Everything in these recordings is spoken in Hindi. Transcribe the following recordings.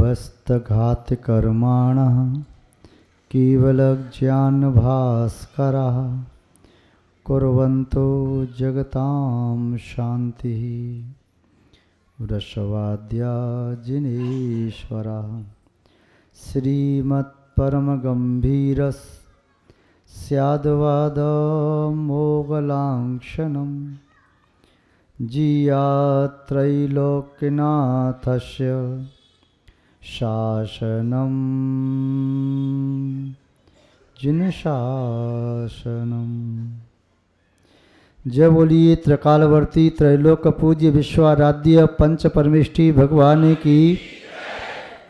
हस्तघातकर्माणः केवलज्ञानभास्कराः कुर्वन्तो जगतां शान्तिः वृषवाद्या जिनेश्वरः श्रीमत्परमगम्भीरः स्याद्वादमोगलाङ्क्षणं जियात्रैलोक्यनाथस्य शासनं जिनशासनम्। जय बोलिए त्रिकालवर्ती त्रैलोक पूज्य विश्वाराध्य पंच परमेष्ठी भगवान की,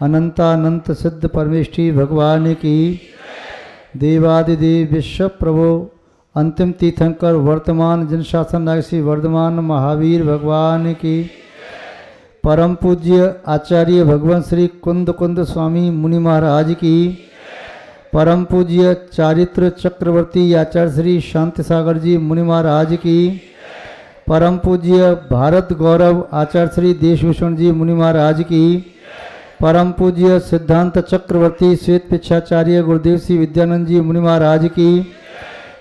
अनंतानंत सिद्ध परमेष्ठी भगवान की, देवादिदेव विश्व प्रभु अंतिम तीर्थंकर वर्तमान जनशासन नायक श्री वर्धमान महावीर भगवान की, परम पूज्य आचार्य भगवान श्री कुंद कुंद स्वामी मुनि महाराज की, परम पूज्य चारित्र चक्रवर्ती आचार्य श्री शांति सागर जी मुनि महाराज की, परम पूज्य भारत गौरव आचार्य श्री देशभूषण जी मुनि महाराज की, परम पूज्य सिद्धांत चक्रवर्ती श्वेत पिछाचार्य गुरुदेव श्री विद्यानंद जी मुनि महाराज की,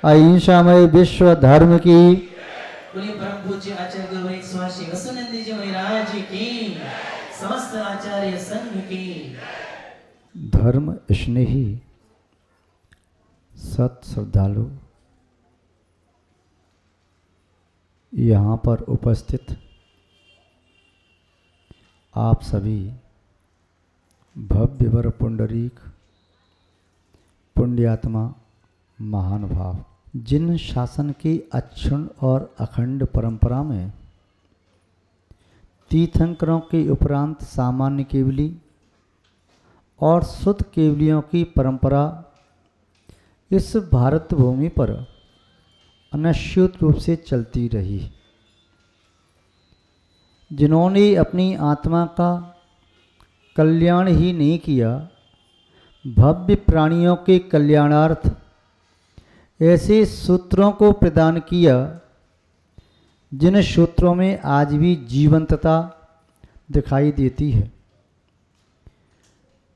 अहिंसामय विश्व धर्म की, परम पूज्य आचार्य गुरुदेव स्वामी वसुनंद जी महाराज की, समस्त आचार्य संघ की। धर्म स्नेही सत श्रद्धालु यहाँ पर उपस्थित आप सभी भव्य वर पुंडरीक पुण्यात्मा महानुभाव, जिन शासन की अक्षुण्ण और अखंड परंपरा में तीर्थंकरों के उपरांत सामान्य केवली और शुद्ध केवलियों की परंपरा इस भारत भूमि पर अनश्यूत रूप से चलती रही, जिन्होंने अपनी आत्मा का कल्याण ही नहीं किया, भव्य प्राणियों के कल्याणार्थ ऐसे सूत्रों को प्रदान किया जिन सूत्रों में आज भी जीवंतता दिखाई देती है।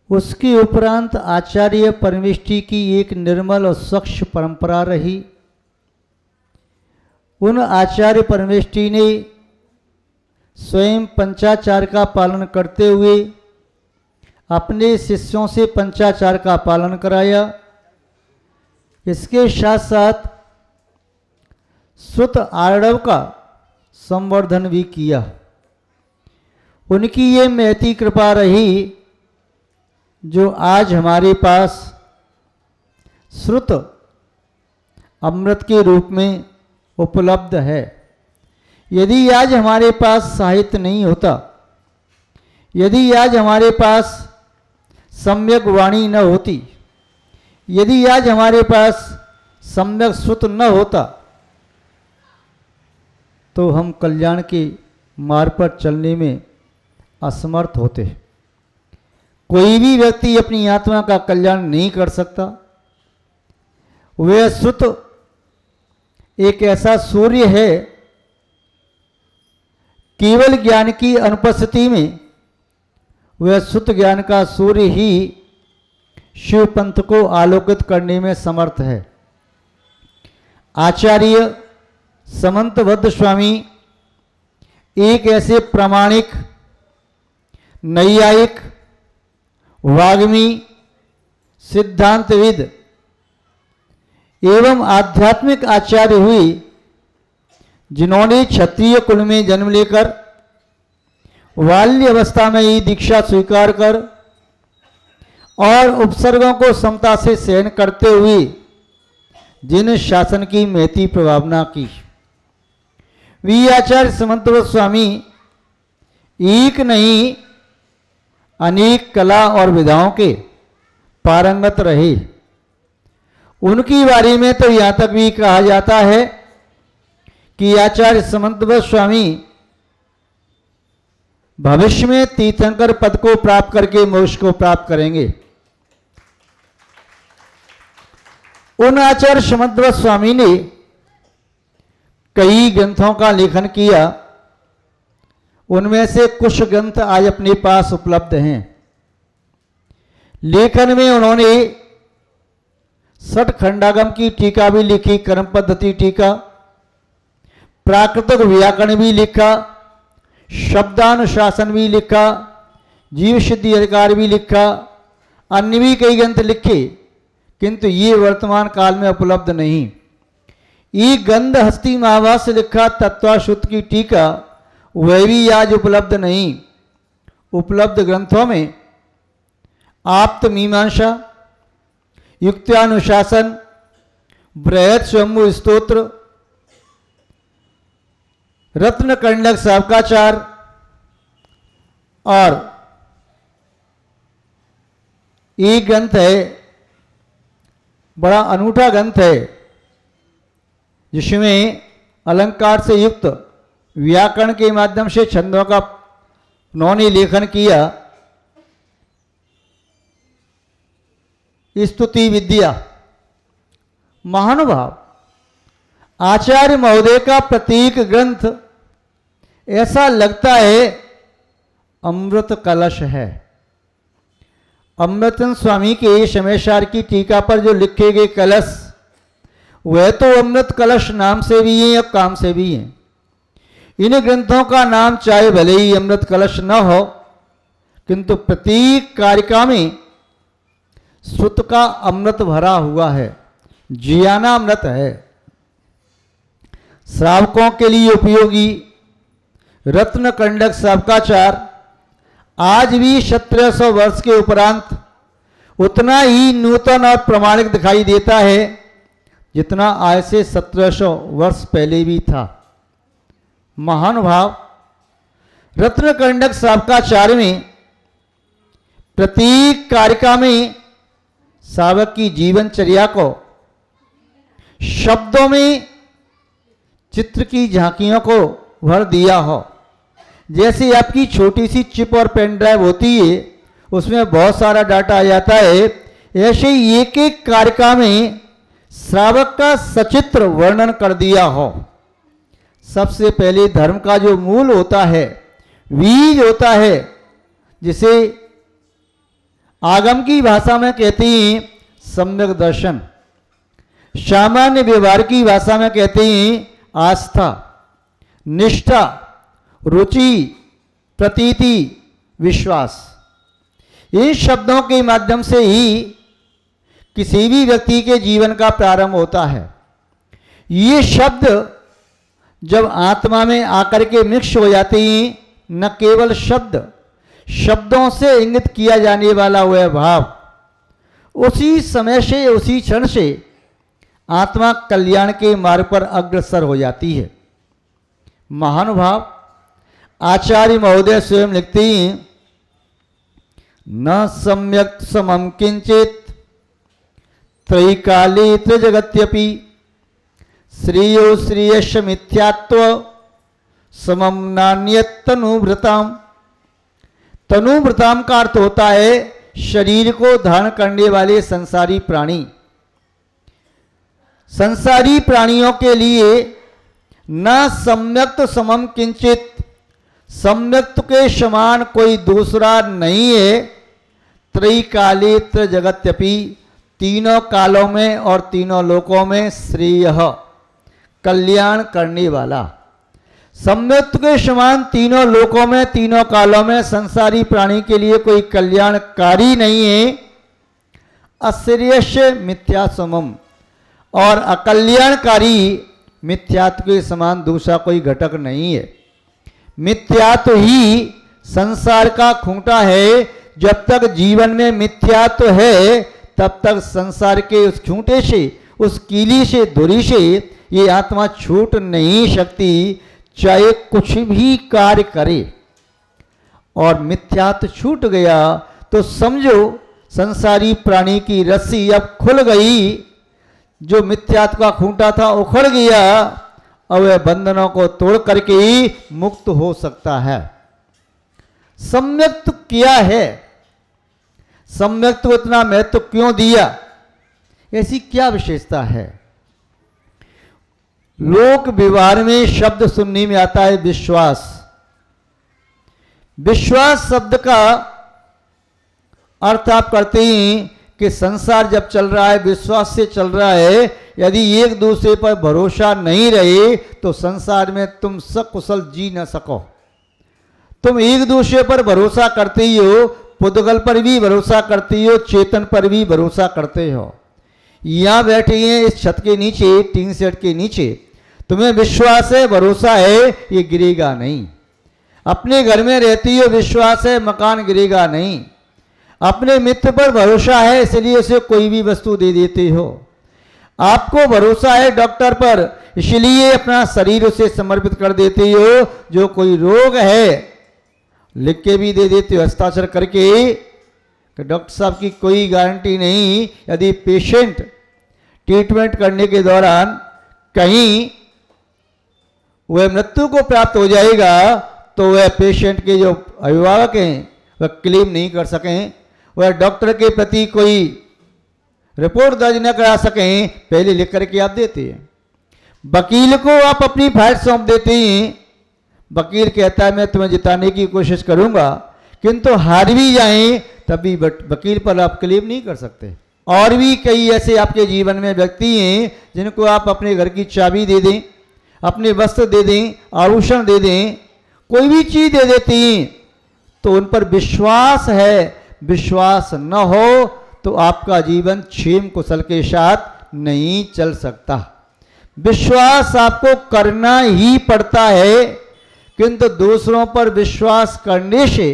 उसके उपरांत आचार्य परमेष्ठी की एक निर्मल और स्वच्छ परंपरा रही। उन आचार्य परमेष्ठी ने स्वयं पंचाचार का पालन करते हुए अपने शिष्यों से पंचाचार का पालन कराया। इसके साथ साथ श्रुत आर्णव का संवर्धन भी किया। उनकी ये महती कृपा रही जो आज हमारे पास श्रुत अमृत के रूप में उपलब्ध है। यदि आज हमारे पास साहित्य नहीं होता, यदि आज हमारे पास सम्यक वाणी न होती, यदि आज हमारे पास सम्यक श्रुत न होता, तो हम कल्याण के मार्ग पर चलने में असमर्थ होते। कोई भी व्यक्ति अपनी आत्मा का कल्याण नहीं कर सकता। वह श्रुत एक ऐसा सूर्य है, केवल ज्ञान की अनुपस्थिति में वह श्रुत ज्ञान का सूर्य ही शिव पंथ को आलोकित करने में समर्थ है। आचार्य समंतबद्ध स्वामी एक ऐसे प्रामाणिक नैयायिक वाग्मी सिद्धांतविद एवं आध्यात्मिक आचार्य हुए जिन्होंने क्षत्रिय कुल में जन्म लेकर बाल्य अवस्था में ही दीक्षा स्वीकार कर और उपसर्गों को समता से सहन करते हुए जिन शासन की महती प्रभावना की, वी आचार्य समंतबद्ध स्वामी एक नहीं अनेक कला और विधाओं के पारंगत रहे। उनकी बारे में तो यहाँ तक भी कहा जाता है कि आचार्य समंतबद्ध स्वामी भविष्य में तीर्थंकर पद को प्राप्त करके मोक्ष को प्राप्त करेंगे। उन आचार्य समंतबद्ध स्वामी ने कई ग्रंथों का लेखन किया। उनमें से कुछ ग्रंथ आज अपने पास उपलब्ध हैं। लेखन में उन्होंने षटखंडागम की टीका भी लिखी, कर्म पद्धति टीका, प्राकृतिक व्याकरण भी लिखा, शब्दानुशासन भी लिखा, जीव सिद्धि अधिकार भी लिखा, अन्य भी कई ग्रंथ लिखे, किंतु ये वर्तमान काल में उपलब्ध नहीं। ये गंध हस्ती महाभाष्य से लिखा तत्वाशुद्ध की टीका वह भी आज उपलब्ध नहीं। उपलब्ध ग्रंथों में आप्त मीमांसा, युक्त्यानुशासन, बृहत स्वयंभू स्तोत्र, रत्न कंडक शावकाचार और एक ग्रंथ है, बड़ा अनूठा ग्रंथ है, जिसमें अलंकार से युक्त व्याकरण के माध्यम से छंदों का उन्होंने लेखन किया। स्तुति विद्या, महानुभाव आचार्य महोदय का प्रतीक ग्रंथ ऐसा लगता है अमृत कलश है। अमृतन स्वामी के शमेशार की टीका पर जो लिखे गए कलश वह तो अमृत कलश नाम से भी हैं और काम से भी हैं। इन ग्रंथों का नाम चाहे भले ही अमृत कलश न हो, किंतु प्रतीक कारिका में श्रुत का अमृत भरा हुआ है, जियाना अमृत है। श्रावकों के लिए उपयोगी रत्न कंडक शावकाचार आज भी 1700 वर्ष के उपरांत उतना ही नूतन और प्रमाणिक दिखाई देता है जितना आज से 1700 वर्ष पहले भी था। महानुभाव रत्न कंडक शावकाचार में प्रतीक कारिका में शावक की जीवनचर्या को शब्दों में चित्र की झांकियों को भर दिया हो। जैसे आपकी छोटी सी चिप और पेन ड्राइव होती है, उसमें बहुत सारा डाटा आ जाता है, ऐसे ही एक एक कारिका में श्रावक का सचित्र वर्णन कर दिया हो। सबसे पहले धर्म का जो मूल होता है, बीज होता है, जिसे आगम की भाषा में कहते हैं सम्यक दर्शन, सामान्य व्यवहार की भाषा में कहते हैं आस्था, निष्ठा, रुचि, प्रतीति, विश्वास। इन शब्दों के माध्यम से ही किसी भी व्यक्ति के जीवन का प्रारंभ होता है। ये शब्द जब आत्मा में आकर के मिक्स हो जाते हैं, न केवल शब्द, शब्दों से इंगित किया जाने वाला वह भाव, उसी समय से उसी क्षण से आत्मा कल्याण के मार्ग पर अग्रसर हो जाती है। महानुभाव आचार्य महोदय स्वयं लिखते हैं, न सम्यक समम किंचित त्रैकाले त्रिजगत्यपि श्रेयो श्रेयश मिथ्यात्व समम नान्यत तनुभृताम। तनुभृताम का अर्थ होता है शरीर को धारण करने वाले संसारी प्राणी। संसारी प्राणियों के लिए न सम्यक्त समम किंचित, सम्यक्त के समान कोई दूसरा नहीं है। त्रैकाले त्रिजगत्यपि, तीनों कालों में और तीनों लोकों में श्रेय, कल्याण करने वाला। सम्यक्त के समान तीनों लोकों में तीनों कालों में संसारी प्राणी के लिए कोई कल्याणकारी नहीं है। अश्रेयस मिथ्या समम, और अकल्याणकारी मिथ्यात्व के समान दूसरा कोई घटक नहीं है। मिथ्यात्व ही संसार का खूंटा है। जब तक जीवन में मिथ्यात्व है तब तक संसार के उस खूंटे से, उस कीली से, धुरी से ये आत्मा छूट नहीं सकती, चाहे कुछ भी कार्य करे। और मिथ्यात्व छूट गया तो समझो संसारी प्राणी की रस्सी अब खुल गई। जो मिथ्यात्व का खूंटा था उखड़ गया, अब वह बंधनों को तोड़ करके ही मुक्त हो सकता है। सम्यक्त क्या है, सम्यक्त को इतना महत्व क्यों दिया, ऐसी क्या विशेषता है? लोक व्यवहार में शब्द सुनने में आता है विश्वास। विश्वास शब्द का अर्थ आप करते हैं कि संसार जब चल रहा है विश्वास से चल रहा है, यदि एक दूसरे पर भरोसा नहीं रहे तो संसार में तुम सकुशल जी न सको। तुम एक दूसरे पर भरोसा करते ही हो, पुद्गल पर भी भरोसा करते हो, चेतन पर भी भरोसा करते हो। यहाँ बैठे हैं इस छत के नीचे, टीन सेट के नीचे, तुम्हें विश्वास है, भरोसा है, ये गिरेगा नहीं। अपने घर में रहती हो, विश्वास है, मकान गिरेगा नहीं। अपने मित्र पर भरोसा है, इसलिए उसे कोई भी वस्तु दे देते हो। आपको भरोसा है डॉक्टर पर, इसलिए अपना शरीर उसे समर्पित कर देते हो। जो कोई रोग है लिख के भी दे देते हो हस्ताक्षर करके कि डॉक्टर साहब की कोई गारंटी नहीं, यदि पेशेंट ट्रीटमेंट करने के दौरान कहीं वह मृत्यु को प्राप्त हो जाएगा तो वह पेशेंट के जो अभिभावक हैं वह क्लेम नहीं कर सकें, वह डॉक्टर के प्रति कोई रिपोर्ट दर्ज न करा सकें, पहले लिख करके आप देते हैं। वकील को आप अपनी फाइल सौंप देते हैं, वकील कहता है मैं तुम्हें जिताने की कोशिश करूंगा, किंतु हार भी जाएं तभी वकील पर आप क्लेम नहीं कर सकते। और भी कई ऐसे आपके जीवन में व्यक्ति हैं जिनको आप अपने घर की चाबी दे दें, अपने वस्त्र दे दें, आभूषण दे दें, कोई भी चीज दे देती हैं, तो उन पर विश्वास है। विश्वास न हो तो आपका जीवन क्षेम कुशल के साथ नहीं चल सकता। विश्वास आपको करना ही पड़ता है, किंतु दूसरों पर विश्वास करने से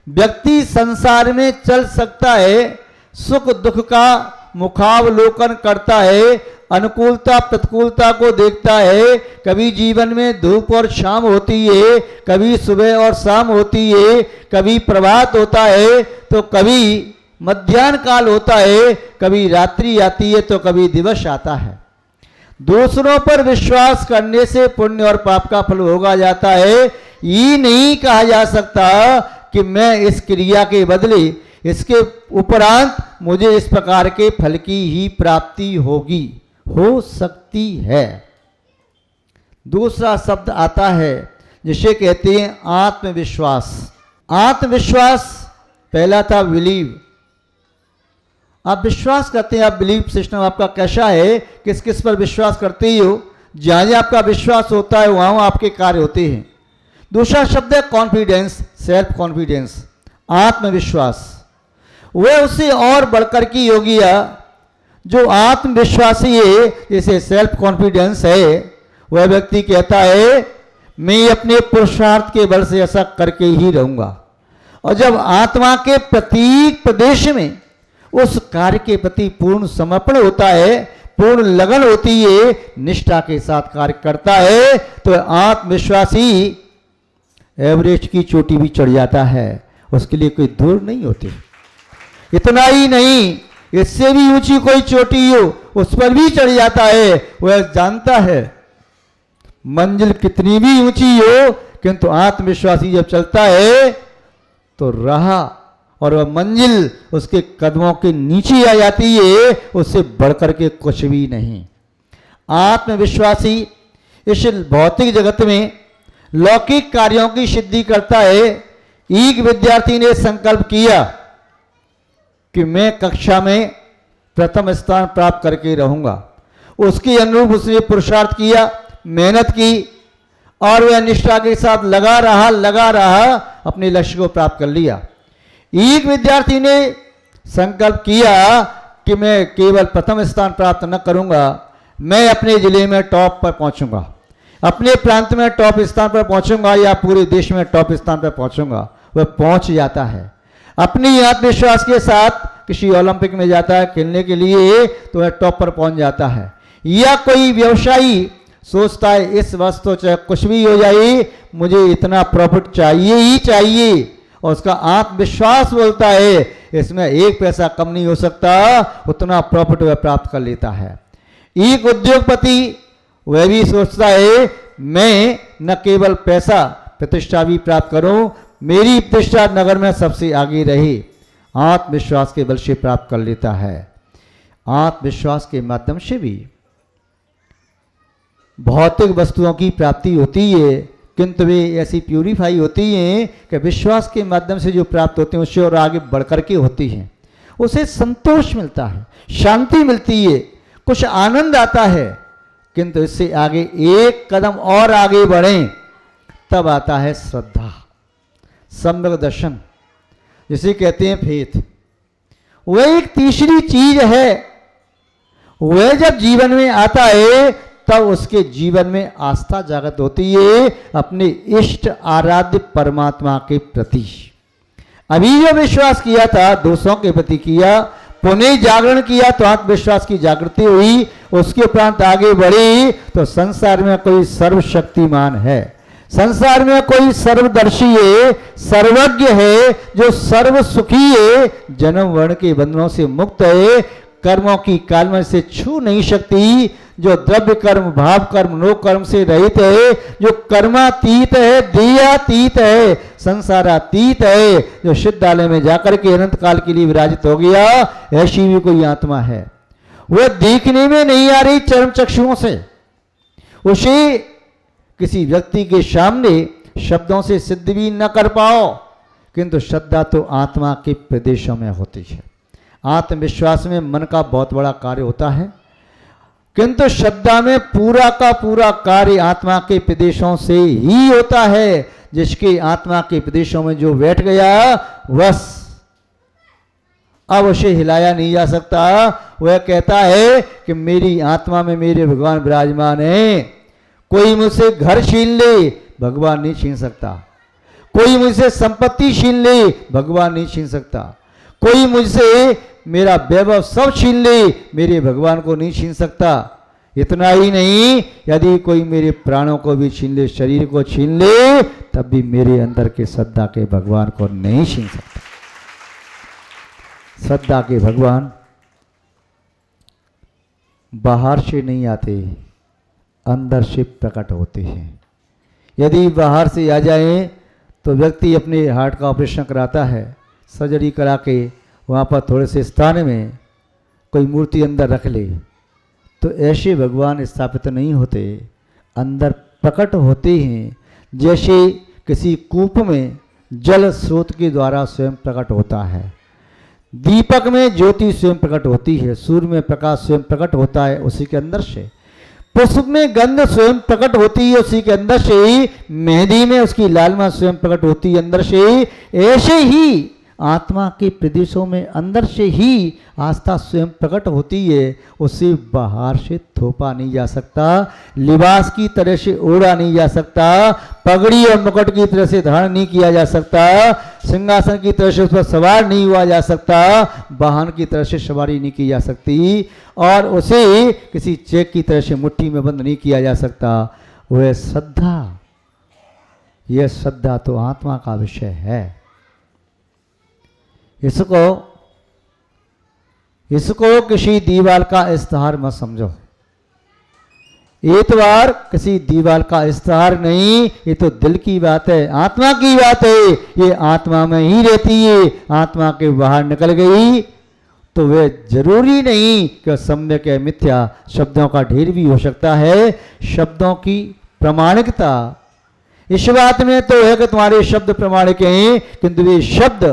व्यक्ति संसार में चल सकता है, सुख दुख का मुखावलोकन करता है, अनुकूलता प्रतिकूलता को देखता है। कभी जीवन में धूप और शाम होती है, कभी सुबह और शाम होती है, कभी प्रभात होता है तो कभी मध्याह्न काल होता है, कभी रात्रि आती है तो कभी दिवस आता है। दूसरों पर विश्वास करने से पुण्य और पाप का फल होगा जाता है। ये नहीं कहा जा सकता कि मैं इस क्रिया के बदले इसके उपरांत मुझे इस प्रकार के फल की ही प्राप्ति होगी, हो सकती है। दूसरा शब्द आता है जिसे कहते हैं आत्मविश्वास। आत्मविश्वास पहला था बिलीव। आप विश्वास करते हैं, आप बिलीव सिस्टम आपका कैसा है, किस किस पर विश्वास करते ही हो, जहां जहां आपका विश्वास होता है वहां वहां आपके कार्य होते हैं। दूसरा शब्द है कॉन्फिडेंस, सेल्फ कॉन्फिडेंस, आत्मविश्वास। वह उससे और बढ़कर की योगिया जो आत्मविश्वासी है, जैसे सेल्फ कॉन्फिडेंस है, वह व्यक्ति कहता है मैं अपने पुरुषार्थ के बल से ऐसा करके ही रहूंगा। और जब आत्मा के प्रत्येक प्रदेश में उस कार्य के प्रति पूर्ण समर्पण होता है, पूर्ण लगन होती है, निष्ठा के साथ कार्य करता है, तो आत्मविश्वासी एवरेस्ट की चोटी भी चढ़ जाता है, उसके लिए कोई दूर नहीं होती। इतना ही नहीं, इससे भी ऊंची कोई चोटी हो उस पर भी चढ़ जाता है। वह जानता है मंजिल कितनी भी ऊंची हो, किंतु आत्मविश्वासी जब चलता है तो रहा और वह मंजिल उसके कदमों के नीचे आ जाती है, उससे बढ़कर के कुछ भी नहीं। आत्मविश्वासी इस भौतिक जगत में लौकिक कार्यों की सिद्धि करता है। एक विद्यार्थी ने संकल्प किया कि मैं कक्षा में प्रथम स्थान प्राप्त करके रहूंगा। उसके अनुरूप उसने पुरुषार्थ किया, मेहनत की और वह निष्ठा के साथ लगा रहा, अपने लक्ष्य को प्राप्त कर लिया। एक विद्यार्थी ने संकल्प किया कि मैं केवल प्रथम स्थान प्राप्त न करूंगा, मैं अपने जिले में टॉप पर पहुंचूंगा, अपने प्रांत में टॉप स्थान पर पहुंचूंगा या पूरे देश में टॉप स्थान पर पहुंचूंगा। वह पहुंच जाता है अपनी आत्मविश्वास के साथ, किसी ओलंपिक में जाता है खेलने के लिए तो वह टॉप पर पहुंच जाता है। या कोई व्यवसायी सोचता है इस वर्ष तो चाहे कुछ भी हो जाए, मुझे इतना प्रॉफिट चाहिए ही चाहिए, और उसका आत्मविश्वास बोलता है इसमें एक पैसा कम नहीं हो सकता, उतना प्रॉफिट वह प्राप्त कर लेता है। एक उद्योगपति वह भी सोचता है मैं न केवल पैसा प्रतिष्ठा भी प्राप्त करूं, मेरी प्रतिष्ठा नगर में सबसे आगे रहे, आत्मविश्वास के बल से प्राप्त कर लेता है। आत्मविश्वास के माध्यम से भी भौतिक वस्तुओं की प्राप्ति होती है, किंतु वे ऐसी प्यूरिफाई होती हैं कि विश्वास के माध्यम से जो प्राप्त होते हैं उससे और आगे बढ़कर के होती हैं। उसे संतोष मिलता है, शांति मिलती है, कुछ आनंद आता है, किंतु इससे आगे एक कदम और आगे बढ़ें तब आता है श्रद्धा, सम्यक दर्शन, जिसे कहते हैं फेथ। वह एक तीसरी चीज है, वह जब जीवन में आता है तब उसके जीवन में आस्था जागृत होती है अपने इष्ट आराध्य परमात्मा के प्रति। अभी जो विश्वास किया था दोषों के प्रति किया, पुनः जागरण किया तो आत्मविश्वास की जागृति हुई, उसके उपरांत आगे बढ़ी तो संसार में कोई सर्वशक्तिमान है, संसार में कोई सर्वदर्शी है, सर्वज्ञ है, जो सर्व सुखी है, जन्म वर्ण के बंधनों से मुक्त है, कर्मों की कालमय से छू नहीं सकती, जो द्रव्य कर्म भाव कर्म नो कर्म से रहित है, जो कर्मातीत है, देहातीत है, संसारातीत है, जो सिद्धालय में जाकर के अनंत काल के लिए विराजित हो गया, ऐसी भी कोई आत्मा है। वह देखने में नहीं आ रही चरम चक्षुओं से, उसे किसी व्यक्ति के सामने शब्दों से सिद्ध भी न कर पाओ, किंतु श्रद्धा तो आत्मा के प्रदेशों में होती है। आत्मविश्वास में मन का बहुत बड़ा कार्य होता है, किंतु श्रद्धा में पूरा का पूरा कार्य आत्मा के प्रदेशों से ही होता है। जिसके आत्मा के प्रदेशों में जो बैठ गया बस अब उसे हिलाया नहीं जा सकता। वह कहता है कि मेरी आत्मा में मेरे भगवान विराजमान है, कोई मुझसे घर छीन ले भगवान नहीं छीन सकता, कोई मुझसे संपत्ति छीन ले भगवान नहीं छीन सकता, कोई मुझसे मेरा वैभव सब छीन ले मेरे भगवान को नहीं छीन सकता। इतना ही नहीं, यदि कोई मेरे प्राणों को भी छीन ले, शरीर को छीन ले, तब भी मेरे अंदर के श्रद्धा के भगवान को नहीं छीन सकता। श्रद्धा के भगवान बाहर से नहीं आते, अंदर से प्रकट होते हैं। यदि बाहर से आ जाए तो व्यक्ति अपने हार्ट का ऑपरेशन कराता है, सर्जरी करा के वहाँ पर थोड़े से स्थान में कोई मूर्ति अंदर रख ले, तो ऐसे भगवान स्थापित नहीं होते, अंदर प्रकट होते हैं। जैसे किसी कूप में जल स्रोत के द्वारा स्वयं प्रकट होता है, दीपक में ज्योति स्वयं प्रकट होती है, सूर्य में प्रकाश स्वयं प्रकट होता है उसी के अंदर से, पुष्प में गंध स्वयं प्रकट होती है उसी के अंदर से ही, मेहंदी में उसकी लालिमा स्वयं प्रकट होती है अंदर से ही। ऐसे ही आत्मा के प्रदेशों में अंदर से ही आस्था स्वयं प्रकट होती है, उसे बाहर से थोपा नहीं जा सकता, लिबास की तरह से ओढ़ा नहीं जा सकता, पगड़ी और मुकुट की तरह से धारण नहीं किया जा सकता, सिंहासन की तरह से उस पर सवार नहीं हुआ जा सकता, वाहन की तरह से सवारी नहीं की जा सकती, और उसे किसी चेक की तरह से मुट्ठी में बंद नहीं किया जा सकता। वह श्रद्धा, यह श्रद्धा तो आत्मा का विषय है। इसको किसी दीवार का इस्तेहार मत समझो। एतवार किसी दीवार का इस्तेहार नहीं, ये तो दिल की बात है, आत्मा की बात है। ये आत्मा में ही रहती है, आत्मा के बाहर निकल गई तो वह जरूरी नहीं कि सम्यक है मिथ्या, शब्दों का ढेर भी हो सकता है। शब्दों की प्रामाणिकता इस बात में तो है कि तुम्हारे शब्द प्रामाणिक हैं, किंतु वे शब्द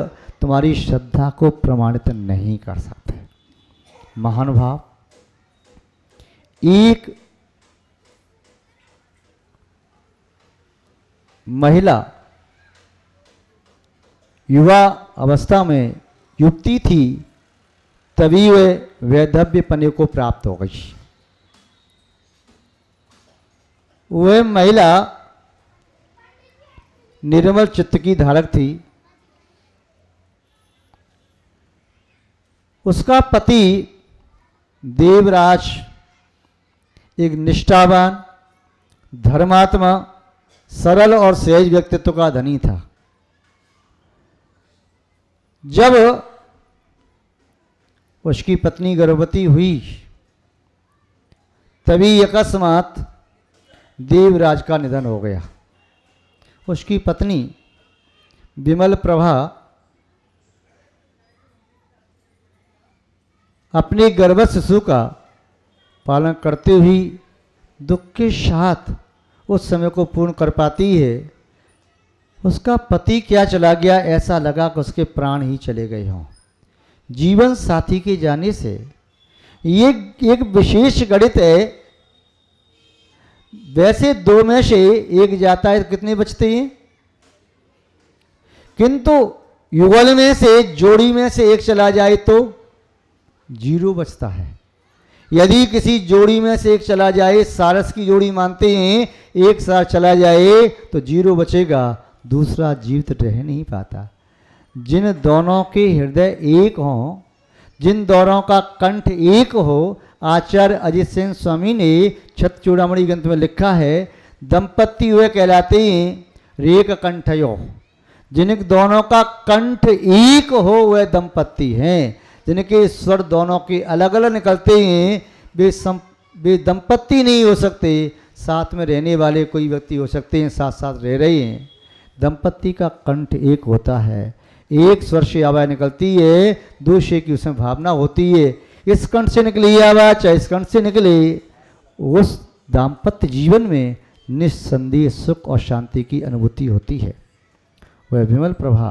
तुम्हारी श्रद्धा को प्रमाणित नहीं कर सकते। महानुभाव, एक महिला युवा अवस्था में युक्ति थी, तभी वह वैधव्यपने को प्राप्त हो गई। वह महिला निर्मल चित्त की धारक थी। उसका पति देवराज एक निष्ठावान, धर्मात्मा, सरल और सहज व्यक्तित्व का धनी था। जब उसकी पत्नी गर्भवती हुई तभी अकस्मात देवराज का निधन हो गया। उसकी पत्नी विमल प्रभा अपने गर्भ शिशु का पालन करते हुए दुख के साथ उस समय को पूर्ण कर पाती है। उसका पति क्या चला गया, ऐसा लगा कि उसके प्राण ही चले गए हों। जीवन साथी के जाने से ये एक विशेष गणित है। वैसे दो में से एक जाता है तो कितने बचते हैं, किंतु युगल में से, जोड़ी में से एक चला जाए तो 0 बचता है। यदि किसी जोड़ी में से एक चला जाए, सारस की जोड़ी मानते हैं, एक साथ चला जाए तो 0 बचेगा, दूसरा जीवित रह नहीं पाता। जिन दोनों के हृदय एक हों, जिन दोनों का कंठ एक हो, आचार्य अजित सिंह स्वामी ने छत्र चूड़ामणि ग्रंथ में लिखा है, दंपत्ति हुए कहलाते हैं रेक कंठयो। जिन दोनों का कंठ एक हो वह दंपत्ति हैं। जिनके स्वर दोनों के अलग अलग निकलते हैं वे दंपत्ति नहीं हो सकते। साथ में रहने वाले कोई व्यक्ति हो सकते हैं, साथ साथ रह रहे हैं। दंपत्ति का कंठ एक होता है, एक स्वर से आवाज निकलती है, दूसरे की उसमें भावना होती है। इस कंठ से निकली आवाज चाहे इस कंठ से निकले, उस दाम्पत्य जीवन में निस्संदेह सुख और शांति की अनुभूति होती है। वह विमल प्रभा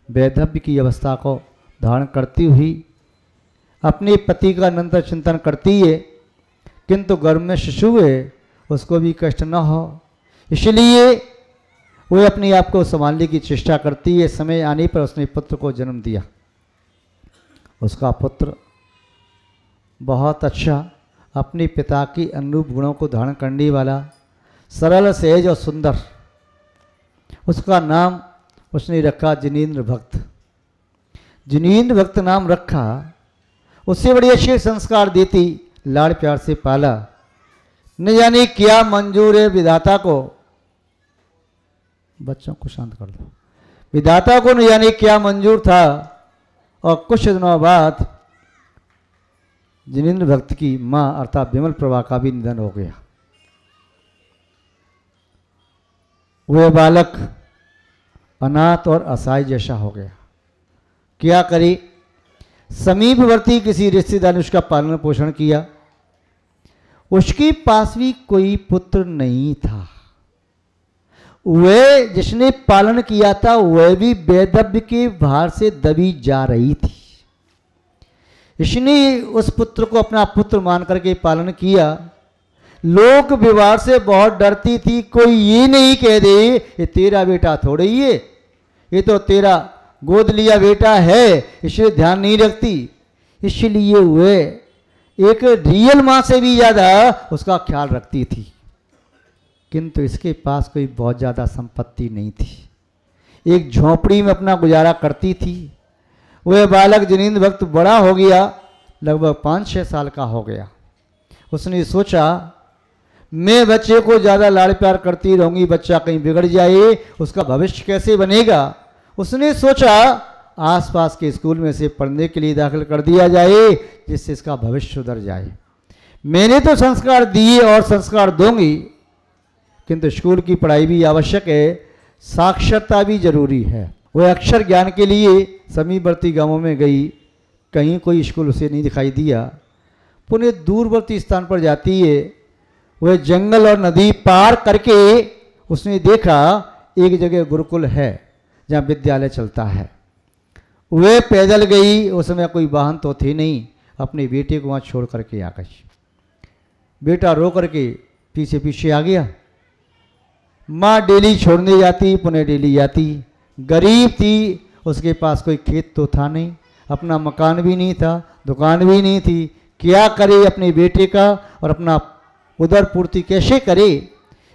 वैधव्य की अवस्था को धारण करती हुई अपने पति का निरंतर चिंतन करती है, किंतु गर्भ में शिशु है, उसको भी कष्ट न हो, इसलिए वह अपने आप को संभालने की चेष्टा करती है। समय आने पर उसने पुत्र को जन्म दिया। उसका पुत्र बहुत अच्छा, अपने पिता के अनुरूप गुणों को धारण करने वाला, सरल, सहज और सुंदर। उसका नाम उसने रखा जिनेंद्र भक्त। जिनेंद्र भक्त नाम रखा। उससे बड़े अच्छे संस्कार देती, लाड़ प्यार से पाला। न जाने क्या मंजूर है विधाता को, बच्चों को शांत कर दो, विधाता को न जाने क्या मंजूर था। और कुछ दिनों बाद जिनेंद्र भक्त की मां अर्थात विमल प्रभा का भी निधन हो गया। वह बालक अनाथ और असहाय जैसा हो गया। क्या करे, समीपवर्ती किसी रिश्तेदार ने उसका पालन पोषण किया। उसके पास भी कोई पुत्र नहीं था। वह जिसने पालन किया था वह भी वैधव्य के भार से दबी जा रही थी। इसने उस पुत्र को अपना पुत्र मान करके पालन किया। लोक विवाह से बहुत डरती थी। कोई ये नहीं कह दे ये तेरा बेटा थोड़े ही है, ये तो तेरा गोद लिया बेटा है, इसलिए ध्यान नहीं रखती। इसलिए वह एक रियल मां से भी ज्यादा उसका ख्याल रखती थी। किंतु इसके पास कोई बहुत ज़्यादा संपत्ति नहीं थी। एक झोंपड़ी में अपना गुजारा करती थी। वह बालक जिनेंद्र भक्त बड़ा हो गया, लगभग 5-6 साल का हो गया। उसने सोचा मैं बच्चे को ज़्यादा लाड़ प्यार करती रहूँगी, बच्चा कहीं बिगड़ जाए, उसका भविष्य कैसे बनेगा। उसने सोचा आसपास के स्कूल में से पढ़ने के लिए दाखिल कर दिया जाए, जिससे इसका भविष्य सुधर जाए। मैंने तो संस्कार दिए और संस्कार दूंगी, किंतु स्कूल की पढ़ाई भी आवश्यक है, साक्षरता भी जरूरी है। वह अक्षर ज्ञान के लिए समीपवर्ती गांवों में गई, कहीं कोई स्कूल उसे नहीं दिखाई दिया। पुनः दूरवर्ती स्थान पर जाती है। वह जंगल और नदी पार करके उसने देखा एक जगह गुरुकुल है जहाँ विद्यालय चलता है। वह पैदल गई, उस समय कोई वाहन तो थे नहीं, अपने बेटे को वहाँ छोड़ करके आ गई। बेटा रो करके पीछे पीछे आ गया। माँ डेली छोड़ने जाती, पुनः डेली जाती। गरीब थी, उसके पास कोई खेत तो था नहीं, अपना मकान भी नहीं था, दुकान भी नहीं थी। क्या करे अपने बेटे का और अपना उदर पूर्ति कैसे करे।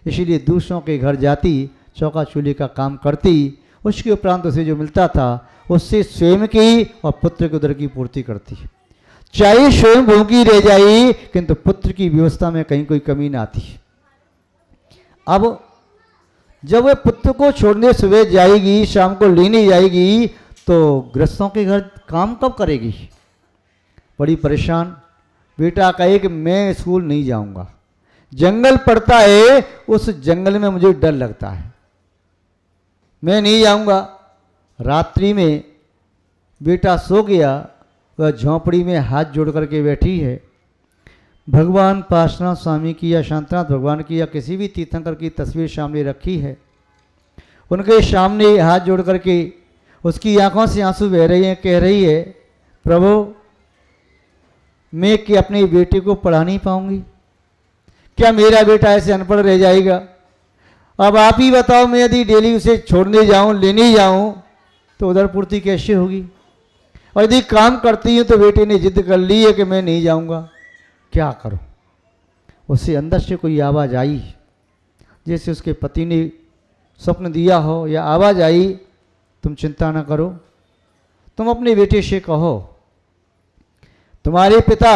इसीलिए दूसरों के घर जाती, चौका चूल्हे का काम करती। उसके उपरांत उसे जो मिलता था उससे स्वयं की और पुत्र के उदर की पूर्ति करती। चाहे स्वयं भूखी रह जाए, किंतु पुत्र की व्यवस्था में कहीं कोई कमी ना आती। अब जब वह पुत्र को छोड़ने सुबह जाएगी, शाम को लेने जाएगी, तो गृहस्थों के घर काम कब करेगी। बड़ी परेशान। बेटा कहे कि मैं स्कूल नहीं जाऊंगा, जंगल पड़ता है, उस जंगल में मुझे डर लगता है, मैं नहीं जाऊंगा। रात्रि में बेटा सो गया, वह झोंपड़ी में हाथ जोड़ करके बैठी है। भगवान पार्श्वनाथ स्वामी की या शांतनाथ भगवान की या किसी भी तीर्थंकर की तस्वीर सामने रखी है, उनके सामने हाथ जोड़ करके उसकी आंखों से आंसू बह रही हैं, कह रही है, प्रभु मैं कि अपनी बेटी को पढ़ा नहीं पाऊंगी, क्या मेरा बेटा ऐसे अनपढ़ रह जाएगा? अब आप ही बताओ, मैं यदि डेली उसे छोड़ने जाऊं, लेने जाऊं, तो उधर पूर्ति कैसे होगी? और यदि काम करती हूं तो बेटी ने जिद कर ली है कि मैं नहीं जाऊंगा, क्या करूं? उसे अंदर से कोई आवाज़ आई, जैसे उसके पति ने स्वप्न दिया हो, या आवाज़ आई, तुम चिंता ना करो, तुम अपने बेटे से कहो तुम्हारे पिता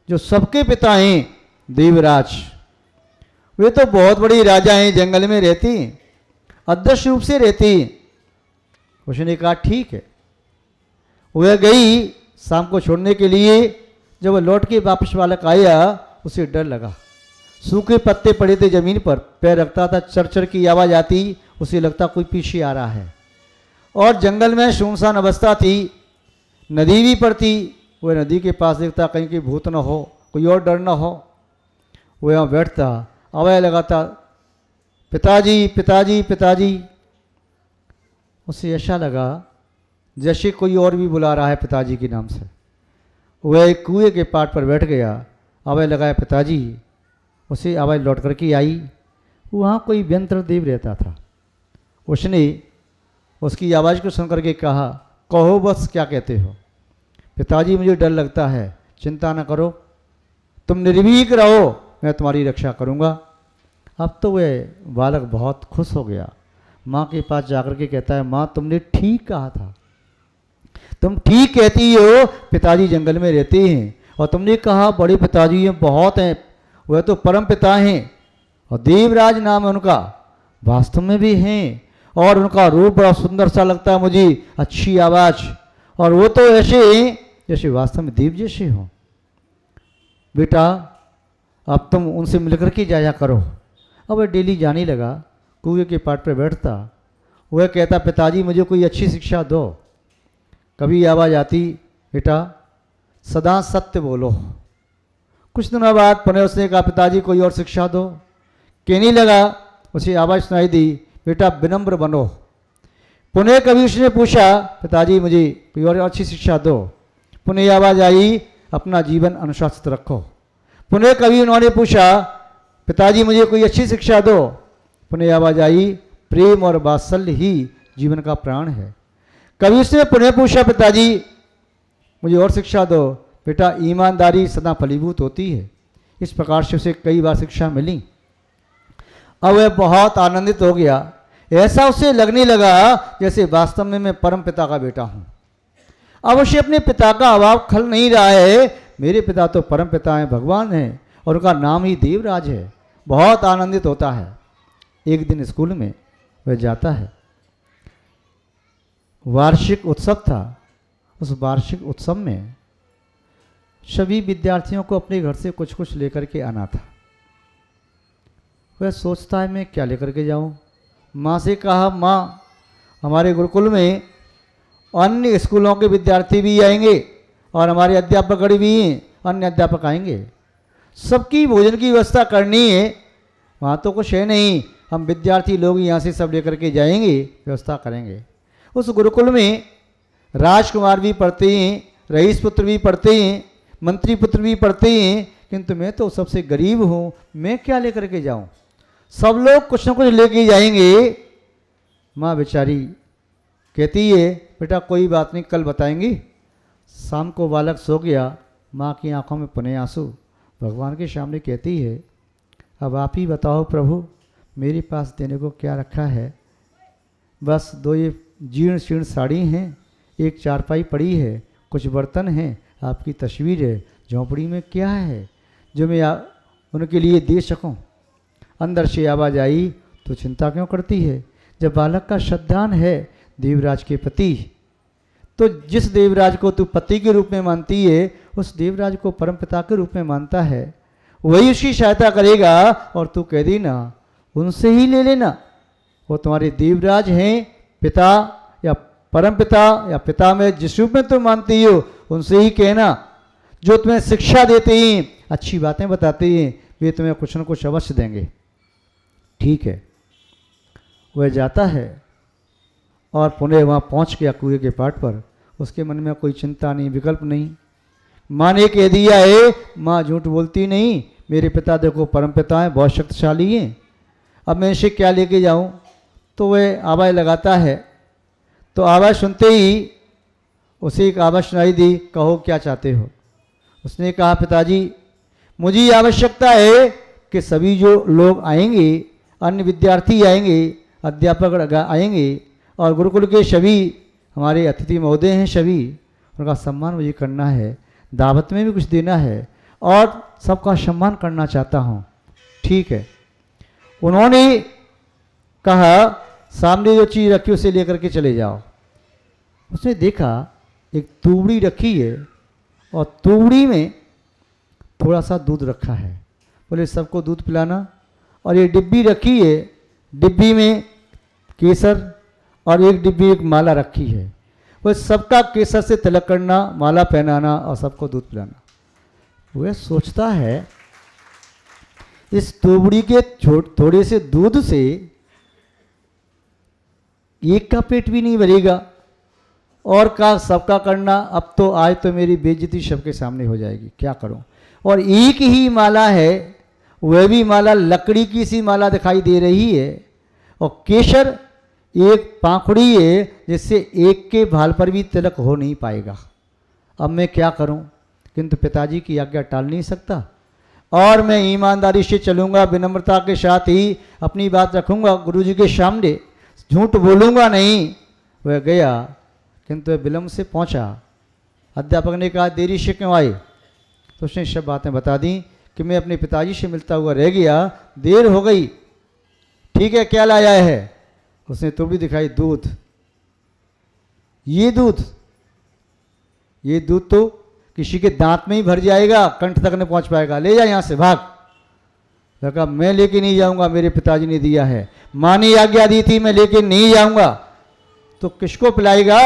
जो सबके पिता हैं देवराज, वे तो बहुत बड़ी राजा हैं, जंगल में रहती, अदृश्य रूप से रहती। उसने कहा ठीक है। वह गई शाम को छोड़ने के लिए। जब वह लौट के वापस बालक आया, उसे डर लगा। सूखे पत्ते पड़े थे जमीन पर, पैर रखता था, चरचर की आवाज़ आती, उसे लगता कोई पीछे आ रहा है। और जंगल में सुनसान अवस्था थी, नदी भी पड़ती। वह नदी के पास देखता कहीं कोई भूत न हो, कोई और डर न हो। वह यहाँ बैठता, आवाज़ लगाता, पिताजी पिताजी पिताजी। उसे ऐसा लगा जैसे कोई और भी बुला रहा है पिताजी के नाम से। वह एक कुएं के पाट पर बैठ गया, आवाज़ लगाया पिताजी। उसे आवाज़ लौट कर के आई। वहाँ कोई व्यंत्र देव रहता था। उसने उसकी आवाज़ को सुन करके कहा, कहो बस क्या कहते हो? पिताजी मुझे डर लगता है, चिंता न करो, तुम निर्भीक रहो, मैं तुम्हारी रक्षा करूँगा। अब तो वह बालक बहुत खुश हो गया। माँ के पास जाकर के कहता है, माँ तुमने ठीक कहा था, तुम ठीक कहती हो, पिताजी जंगल में रहते हैं। और तुमने कहा बड़े पिताजी हैं, बहुत हैं, वह तो परम पिता हैं और देवराज नाम है उनका, वास्तव में भी हैं। और उनका रूप बड़ा सुंदर सा लगता है मुझे, अच्छी आवाज़, और वो तो ऐसे जैसे वास्तव में देव जैसे हो। बेटा अब तुम उनसे मिलकर के जाया करो। अब वह डेली जाने लगा, कुएं के पाट पर बैठता। वह कहता, पिताजी मुझे कोई अच्छी शिक्षा दो। कभी आवाज़ आती, बेटा सदा सत्य बोलो। कुछ दिनों बाद पुनः उसने कहा, पिताजी कोई और शिक्षा दो। कहने लगा, उसे आवाज़ सुनाई दी, बेटा विनम्र बनो। पुनः कभी उसने पूछा, पिताजी मुझे कोई और अच्छी शिक्षा दो। पुनः आवाज़ आई, अपना जीवन अनुशासित रखो। पुनः कभी उन्होंने पूछा, पिताजी मुझे कोई अच्छी शिक्षा दो। पुनः आवाज़ आई, प्रेम और वात्सल्य ही जीवन का प्राण है। कभी उसने पुनः पूछा, पिताजी मुझे और शिक्षा दो। बेटा ईमानदारी सदा फलीभूत होती है। इस प्रकार से उसे कई बार शिक्षा मिली। अब वह बहुत आनंदित हो गया। ऐसा उसे लगने लगा जैसे वास्तव में मैं परम पिता का बेटा हूँ। अब उसे अपने पिता का अभाव खल नहीं रहा है। मेरे पिता तो परम पिता हैं, भगवान हैं, और उनका नाम ही देवराज है। बहुत आनंदित होता है। एक दिन स्कूल में वह जाता है, वार्षिक उत्सव था। उस वार्षिक उत्सव में सभी विद्यार्थियों को अपने घर से कुछ कुछ लेकर के आना था। वह सोचता है मैं क्या लेकर के जाऊं। माँ से कहा, माँ हमारे गुरुकुल में अन्य स्कूलों के विद्यार्थी भी आएंगे और हमारे अध्यापक भी हैं, अन्य अध्यापक आएंगे, सबकी भोजन की व्यवस्था करनी है। वहाँ तो कुछ है नहीं, हम विद्यार्थी लोग यहाँ से सब लेकर के जाएंगे, व्यवस्था करेंगे। उस गुरुकुल में राजकुमार भी पढ़ते हैं, रईस पुत्र भी पढ़ते हैं, मंत्री पुत्र भी पढ़ते हैं, किंतु मैं तो सबसे गरीब हूँ, मैं क्या लेकर के जाऊँ? सब लोग कुछ न कुछ लेके जाएंगे। माँ बेचारी कहती है, बेटा कोई बात नहीं, कल बताएंगी। शाम को बालक सो गया। माँ की आंखों में पुनः आंसू। भगवान के सामने कहती है, अब आप ही बताओ प्रभु, मेरे पास देने को क्या रखा है? बस दो ये जीर्ण शीर्ण साड़ी हैं, एक चारपाई पड़ी है, कुछ बर्तन हैं, आपकी तस्वीर है। झोंपड़ी में क्या है जो मैं उनके लिए दे सकूं? अंदर से आवाज़ आई, तो चिंता क्यों करती है? जब बालक का श्रद्धान है देवराज के प्रति, तो जिस देवराज को तू पति के रूप में मानती है, उस देवराज को परमपिता के रूप में मानता है, वही उसकी सहायता करेगा। और तू कह दी ना, उनसे ही ले लेना, वो तुम्हारे देवराज हैं, पिता या परमपिता या पिता में जिस रूप में तुम मानती हो, उनसे ही कहना। जो तुम्हें शिक्षा देते हैं, अच्छी बातें बताते हैं, वे तुम्हें कुछ न कुछ अवश्य देंगे। ठीक है, वह जाता है और पुनः वहाँ पहुँच गया कुएं के पाट पर। उसके मन में कोई चिंता नहीं, विकल्प नहीं। माँ ने कह दिया है, माँ झूठ बोलती नहीं, मेरे पिता देखो परम पिता हैं, बहुत शक्तिशाली हैं, अब मैं इसे क्या लेके जाऊँ। तो वह आवाज़ लगाता है, तो आवाज़ सुनते ही उसे एक आवाज़ सुनाई दी, कहो क्या चाहते हो। उसने कहा, पिताजी मुझे ये आवश्यकता है कि सभी जो लोग आएंगे, अन्य विद्यार्थी आएंगे, अध्यापक आएंगे और गुरुकुल के सभी हमारे अतिथि महोदय हैं, सभी उनका सम्मान मुझे करना है, दावत में भी कुछ देना है और सबका सम्मान करना चाहता हूँ। ठीक है। उन्होंने कहा, सामने जो चीज़ रखी उसे लेकर के चले जाओ। उसने देखा एक तूबड़ी रखी है और तूबड़ी में थोड़ा सा दूध रखा है। बोले सबको दूध पिलाना। और ये डिब्बी रखी है, डिब्बी में केसर और एक डिब्बी एक माला रखी है। वह सबका केसर से तिलक करना, माला पहनाना और सबको दूध पिलाना। वह सोचता है इस तोबड़ी के थोड़े से दूध से एक का पेट भी नहीं भरेगा और का सबका करना, अब तो आज तो मेरी बेइज्जती सबके सामने हो जाएगी, क्या करूं। और एक ही माला है, वह भी माला लकड़ी की सी माला दिखाई दे रही है और केसर एक पाखुड़ी है जिससे एक के भाल पर भी तिलक हो नहीं पाएगा। अब मैं क्या करूं, किंतु पिताजी की आज्ञा टाल नहीं सकता और मैं ईमानदारी से चलूंगा, विनम्रता के साथ ही अपनी बात रखूंगा गुरुजी के सामने, झूठ बोलूंगा नहीं। वह गया किंतु वह विलम्ब से पहुंचा। अध्यापक ने कहा, देरी से क्यों आए। तो उसने सब बातें बता दी कि मैं अपने पिताजी से मिलता हुआ रह गया, देर हो गई। ठीक है, क्या लाया है। उसने तो भी दिखाई, दूध। ये दूध तो किसी के दांत में ही भर जाएगा, कंठ तक नहीं पहुंच पाएगा, ले जा यहां से, भाग। कहा, मैं लेके नहीं जाऊंगा, मेरे पिताजी ने दिया है, माँ ने आज्ञा दी थी, मैं लेके नहीं जाऊंगा। तो किसको पिलाएगा,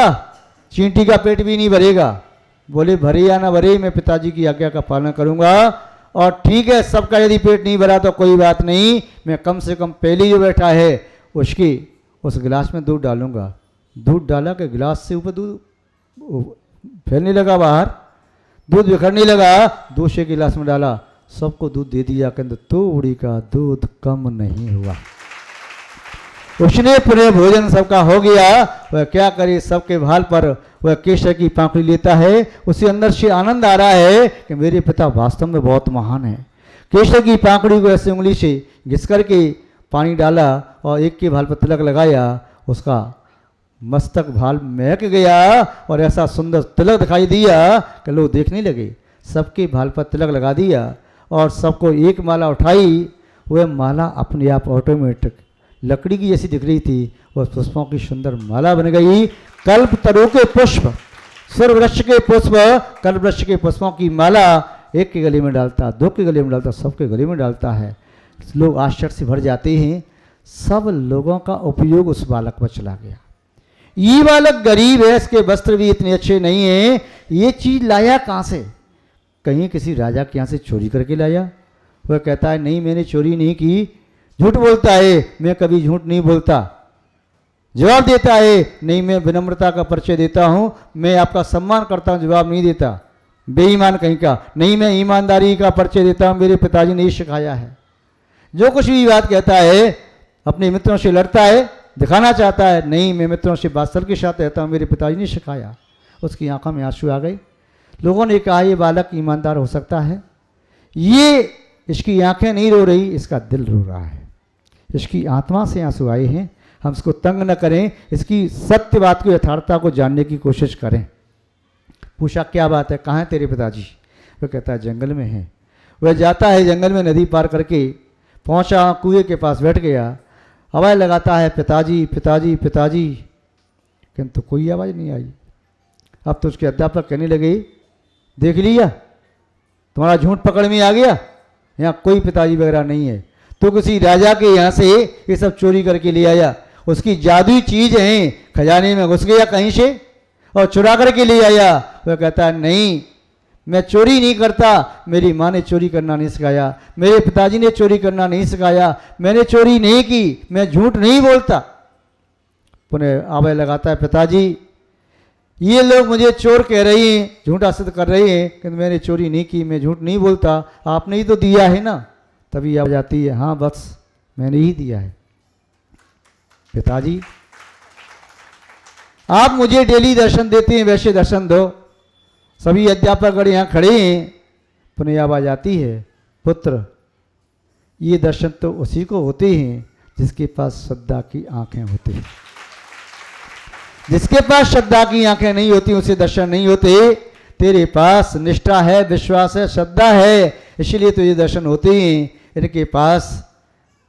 चींटी का पेट भी नहीं भरेगा। बोले भरे या ना भरे, मैं पिताजी की आज्ञा का पालन करूंगा। और ठीक है, सबका यदि पेट नहीं भरा तो कोई बात नहीं, मैं कम से कम पहले जो बैठा है उसकी उस गिलास में दूध डालूंगा। दूध डाला कि गिलास से ऊपर दूध फैलने लगा, बाहर दूध बिखरने लगा। दूसरे गिलास में डाला, सबको दूध दे दिया, किंतु तोड़ी का दूध कम नहीं हुआ। उसने पूरे भोजन सबका हो गया। वह क्या करे, सबके भाल पर वह केसर की पाखड़ी लेता है। उसे अंदर से आनंद आ रहा है कि मेरे पिता वास्तव में बहुत महान है। केसर की पाखड़ी को ऐसे उंगली से घिस करके पानी डाला और एक के भाल पर तिलक लगाया, उसका मस्तक भाल महक गया और ऐसा सुंदर तिलक दिखाई दिया कि लोग देखने लगे। सबके भाल पर तिलक लगा दिया और सबको एक माला उठाई। वह माला अपने आप ऑटोमेटिक लकड़ी की जैसी दिख रही थी, वह पुष्पों की सुंदर माला बन गई। कल्प तरु के पुष्प, सुर वृक्ष के पुष्प, कल्प वृक्ष के पुष्पों की माला एक के गले में डालता, दो के गले में डालता, सबके गले में डालता है। लोग आश्चर्य से भर जाते हैं। सब लोगों का उपयोग उस बालक पर चला गया। ये बालक गरीब है, इसके वस्त्र भी इतने अच्छे नहीं हैं, ये चीज लाया कहाँ से। कहीं किसी राजा के यहाँ से चोरी करके लाया। वह कहता है, नहीं मैंने चोरी नहीं की। झूठ बोलता है, मैं कभी झूठ नहीं बोलता। जवाब देता है, नहीं मैं विनम्रता का परिचय देता हूँ, मैं आपका सम्मान करता हूँ, जवाब नहीं देता। बेईमान कहीं का, नहीं मैं ईमानदारी का परिचय देता हूँ, मेरे पिताजी ने ही सिखाया है। जो कुछ भी बात कहता है, अपने मित्रों से लड़ता है, दिखाना चाहता है, नहीं मैं मित्रों से बातचीत के साथ रहता हूँ, मेरे पिताजी ने सिखाया। उसकी आंखों में आंसू आ गए। लोगों ने कहा, ये बालक ईमानदार हो सकता है, ये इसकी आंखें नहीं रो रही, इसका दिल रो रहा है, इसकी आत्मा से आंसू आए हैं, हम इसको तंग न करें, इसकी सत्य बात को, यथार्थता को जानने की कोशिश करें। पूछा, क्या बात है, कहाँ है तेरे पिताजी। वो कहता है, जंगल में है। वह जाता है, जंगल में नदी पार करके पहुंचा, कुएं के पास बैठ गया, आवाज़ लगाता है, पिताजी पिताजी पिताजी, किंतु कोई आवाज़ नहीं आई। अब तो उसके अध्यापक कहने लगे, देख लिया तुम्हारा झूठ पकड़ में आ गया, यहाँ कोई पिताजी वगैरह नहीं है, तो किसी राजा के यहाँ से ये सब चोरी करके ले आया, उसकी जादुई चीज है, खजाने में घुस गया कहीं से और चुरा करके ले आया। वह कहता है, नहीं मैं चोरी नहीं करता, मेरी माँ ने चोरी करना नहीं सिखाया, मेरे पिताजी ने चोरी करना नहीं सिखाया, मैंने चोरी नहीं की, मैं झूठ नहीं बोलता। पुनः आवाज लगाता है, पिताजी ये लोग मुझे चोर कह रहे हैं, झूठा सिद्ध कर रहे हैं, किंतु मैंने चोरी नहीं की, मैं झूठ नहीं बोलता, आपने ही तो दिया है ना। तभी आवाज आती है, हाँ बस मैंने ही दिया है। पिताजी आप मुझे डेली दर्शन देते हैं, वैसे दर्शन दो। सभी अध्यापक यहाँ खड़े हैं। पुनः आवाज आती है, पुत्र ये दर्शन तो उसी को होते हैं जिसके पास श्रद्धा की आंखें होती हैं। जिसके पास श्रद्धा की आंखें नहीं होती उसे दर्शन नहीं होते। तेरे पास निष्ठा है, विश्वास है, श्रद्धा है, इसलिए तो ये दर्शन होते हैं। इनके पास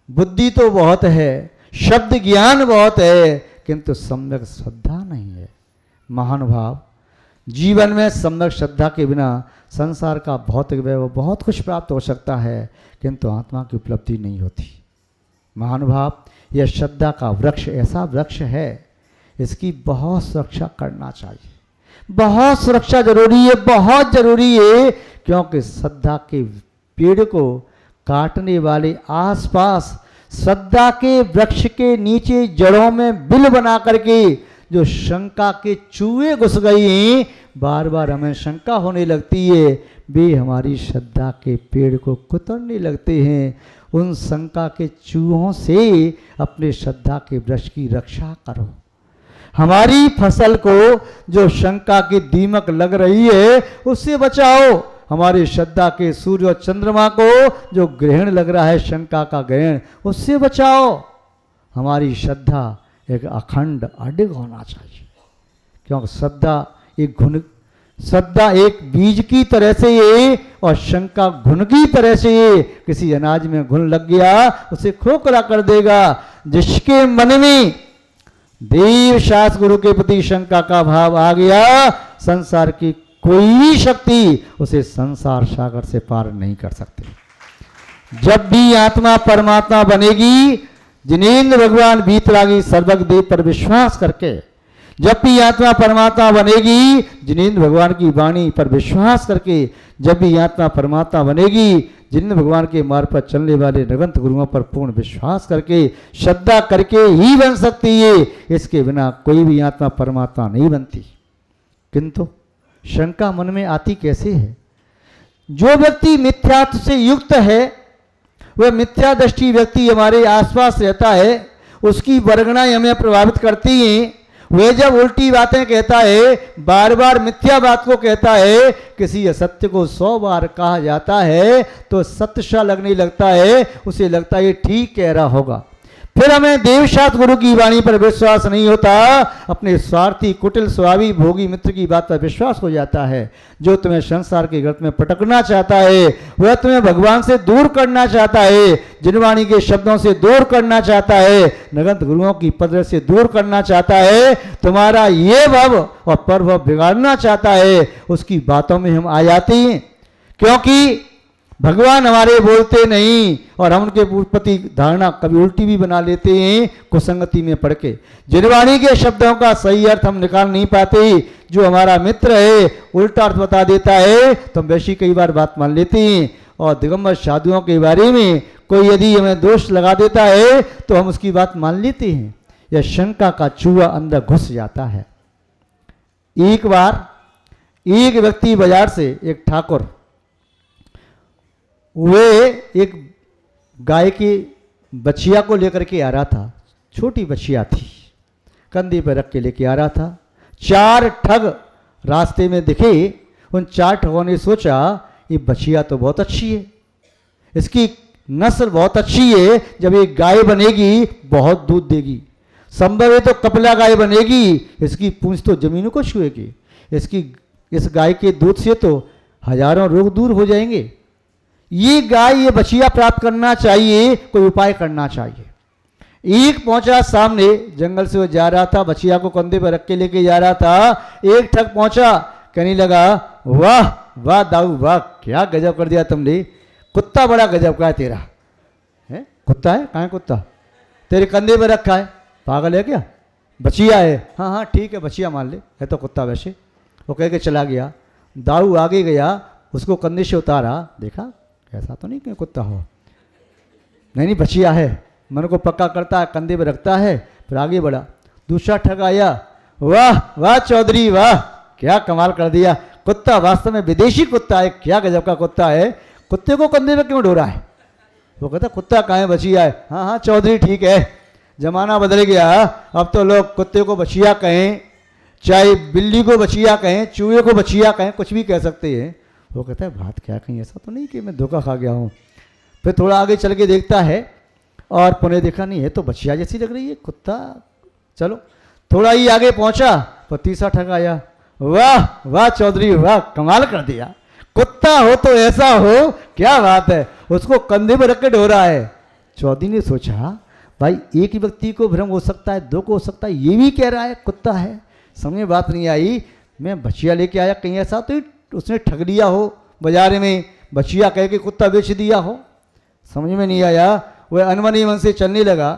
बुद्धि तो बहुत है, शब्द ज्ञान बहुत है, किंतु सम्यक श्रद्धा नहीं है। महानुभाव, जीवन में सम्यक श्रद्धा के बिना संसार का भौतिक वैभव बहुत कुछ प्राप्त हो सकता है, किंतु आत्मा की उपलब्धि नहीं होती। महानुभाव, यह श्रद्धा का वृक्ष ऐसा वृक्ष है, इसकी बहुत सुरक्षा करना चाहिए। बहुत सुरक्षा जरूरी है, बहुत जरूरी है, क्योंकि श्रद्धा के पेड़ को काटने वाले आसपास श्रद्धा के वृक्ष के नीचे जड़ों में बिल बना करके जो शंका के चूहे घुस गए हैं, बार बार हमें शंका होने लगती है, वे हमारी श्रद्धा के पेड़ को कुतरने लगते हैं। उन शंका के चूहों से अपने श्रद्धा के वृक्ष की रक्षा करो। हमारी फसल को जो शंका की दीमक लग रही है उससे बचाओ। हमारी श्रद्धा के सूर्य और चंद्रमा को जो ग्रहण लग रहा है, शंका का ग्रहण, उससे बचाओ। हमारी श्रद्धा एक अखंड अडिग होना चाहिए, क्योंकि श्रद्धा एक बीज की तरह से ये और शंका घुन की तरह से ये। किसी अनाज में घुन लग गया उसे खोखला कर देगा। जिसके मन में देव शास्त्र गुरु के प्रति शंका का भाव आ गया, संसार की कोई शक्ति उसे संसार सागर से पार नहीं कर सकती। जब भी आत्मा परमात्मा बनेगी, जिनेन्द्र भगवान बीतरागी सर्वज्ञ देव पर विश्वास करके, जब भी आत्मा परमात्मा बनेगी, जिनेन्द्र भगवान की वाणी पर विश्वास करके, जब भी आत्मा परमात्मा बनेगी, जिनेन्द्र भगवान के मार्ग पर चलने वाले निरंतर गुरुओं पर पूर्ण विश्वास करके, श्रद्धा करके ही बन सकती है। इसके बिना कोई भी आत्मा परमात्मा नहीं बनती। किंतु शंका मन में आती कैसे है? जो व्यक्ति मिथ्यात्व से युक्त है, वह मिथ्या दृष्टि व्यक्ति हमारे आसपास रहता है, उसकी वर्गणाएं हमें प्रभावित करती हैं। वह जब उल्टी बातें कहता है, बार बार मिथ्या बात को कहता है, किसी असत्य को 100 बार कहा जाता है तो सत्य सा लगने लगता है, उसे लगता है ये ठीक कह रहा होगा। फिर हमें देवशास्त्र गुरु की वाणी पर विश्वास नहीं होता, अपने स्वार्थी कुटिल स्वाभी भोगी मित्र की बात पर विश्वास हो जाता है। जो तुम्हें संसार के गर्त में पटकना चाहता है, वह तुम्हें भगवान से दूर करना चाहता है, जिनवाणी के शब्दों से दूर करना चाहता है, नगंत गुरुओं की पद से दूर करना चाहता है, तुम्हारा ये भव और परभव बिगाड़ना चाहता है, उसकी बातों में हम आ जाते हैं। क्योंकि भगवान हमारे बोलते नहीं और हम उनके प्रति धारणा कभी उल्टी भी बना लेते हैं कुसंगति में पड़ के। जिनवाणी के शब्दों का सही अर्थ हम निकाल नहीं पाते। जो हमारा मित्र है उल्टा अर्थ बता देता है तो हम वैसी कई बार बात मान लेते हैं। और दिगंबर साधुओं के बारे में कोई यदि हमें दोष लगा देता है तो हम उसकी बात मान लेते हैं। यह शंका का चूहा अंदर घुस जाता है। एक बार एक व्यक्ति बाजार से, एक ठाकुर, वे एक गाय की बछिया को लेकर के आ रहा था। छोटी बछिया थी, कंधे पर रख के लेके आ रहा था। 4 ठग रास्ते में दिखे। उन 4 ठगों ने सोचा ये बछिया तो बहुत अच्छी है, इसकी नस्ल बहुत अच्छी है, जब ये गाय बनेगी बहुत दूध देगी, संभव है तो कपिला गाय बनेगी, इसकी पूंछ तो जमीनों को छुएगी, इस गाय के दूध से तो हजारों रोग दूर हो जाएंगे। ये गाय ये बछिया प्राप्त करना चाहिए, कोई उपाय करना चाहिए। एक पहुंचा सामने, जंगल से वो जा रहा था, बछिया को कंधे पर रख के लेके जा रहा था। एक ठग पहुंचा, कहने लगा वाह वाह दाऊ वाह, क्या गजब कर दिया तुमने, कुत्ता बड़ा गजब का है तेरा। है कुत्ता है? कहाँ है कुत्ता? तेरे कंधे पर रखा है, पागल है क्या? बछिया है। हाँ हाँ ठीक है बछिया मान ले, है तो कुत्ता वैसे। वो कह के चला गया। दाऊ आगे गया, उसको कंधे से उतारा, देखा ऐसा तो नहीं कि कुत्ता हो, नहीं नहीं बचिया है, मन को पक्का करता है, कंधे पे रखता है, फिर आगे बढ़ा। दूसरा ठग आया, वाह वाह चौधरी वाह, क्या कमाल कर दिया, कुत्ता वास्तव में विदेशी कुत्ता है, क्या गजब का कुत्ता है, कुत्ते को कंधे पे क्यों ढोरा है? वो कहता कुत्ता कहाँ है, बचिया है। हाँ हाँ चौधरी ठीक है, जमाना बदल गया, अब तो लोग कुत्ते को बचिया कहें, चाहे बिल्ली को बचिया कहें, चूहे को बचिया कहें, कुछ भी कह सकते हैं। वो कहता है बात क्या कहीं, ऐसा तो नहीं कि मैं धोखा खा गया हूँ। फिर थोड़ा आगे चल के देखता है और पुनः देखा नहीं है तो बचिया जैसी लग रही है, कुत्ता। चलो थोड़ा ही आगे पहुंचा तो तीसरा ठग आया, वाह वाह चौधरी वाह, कमाल कर दिया, कुत्ता हो तो ऐसा हो, क्या बात है, उसको कंधे पर रख के ढो रहा है। चौधरी ने सोचा भाई एक ही व्यक्ति को भ्रम हो सकता है, दो को हो सकता है, ये भी कह रहा है कुत्ता है, समझ में बात नहीं आई। मैं बचिया लेके आया, कहीं ऐसा तो उसने ठग लिया हो, बाजार में बचिया कह के कुत्ता बेच दिया हो, समझ में नहीं आया। वह अनमनी मन से चलने लगा,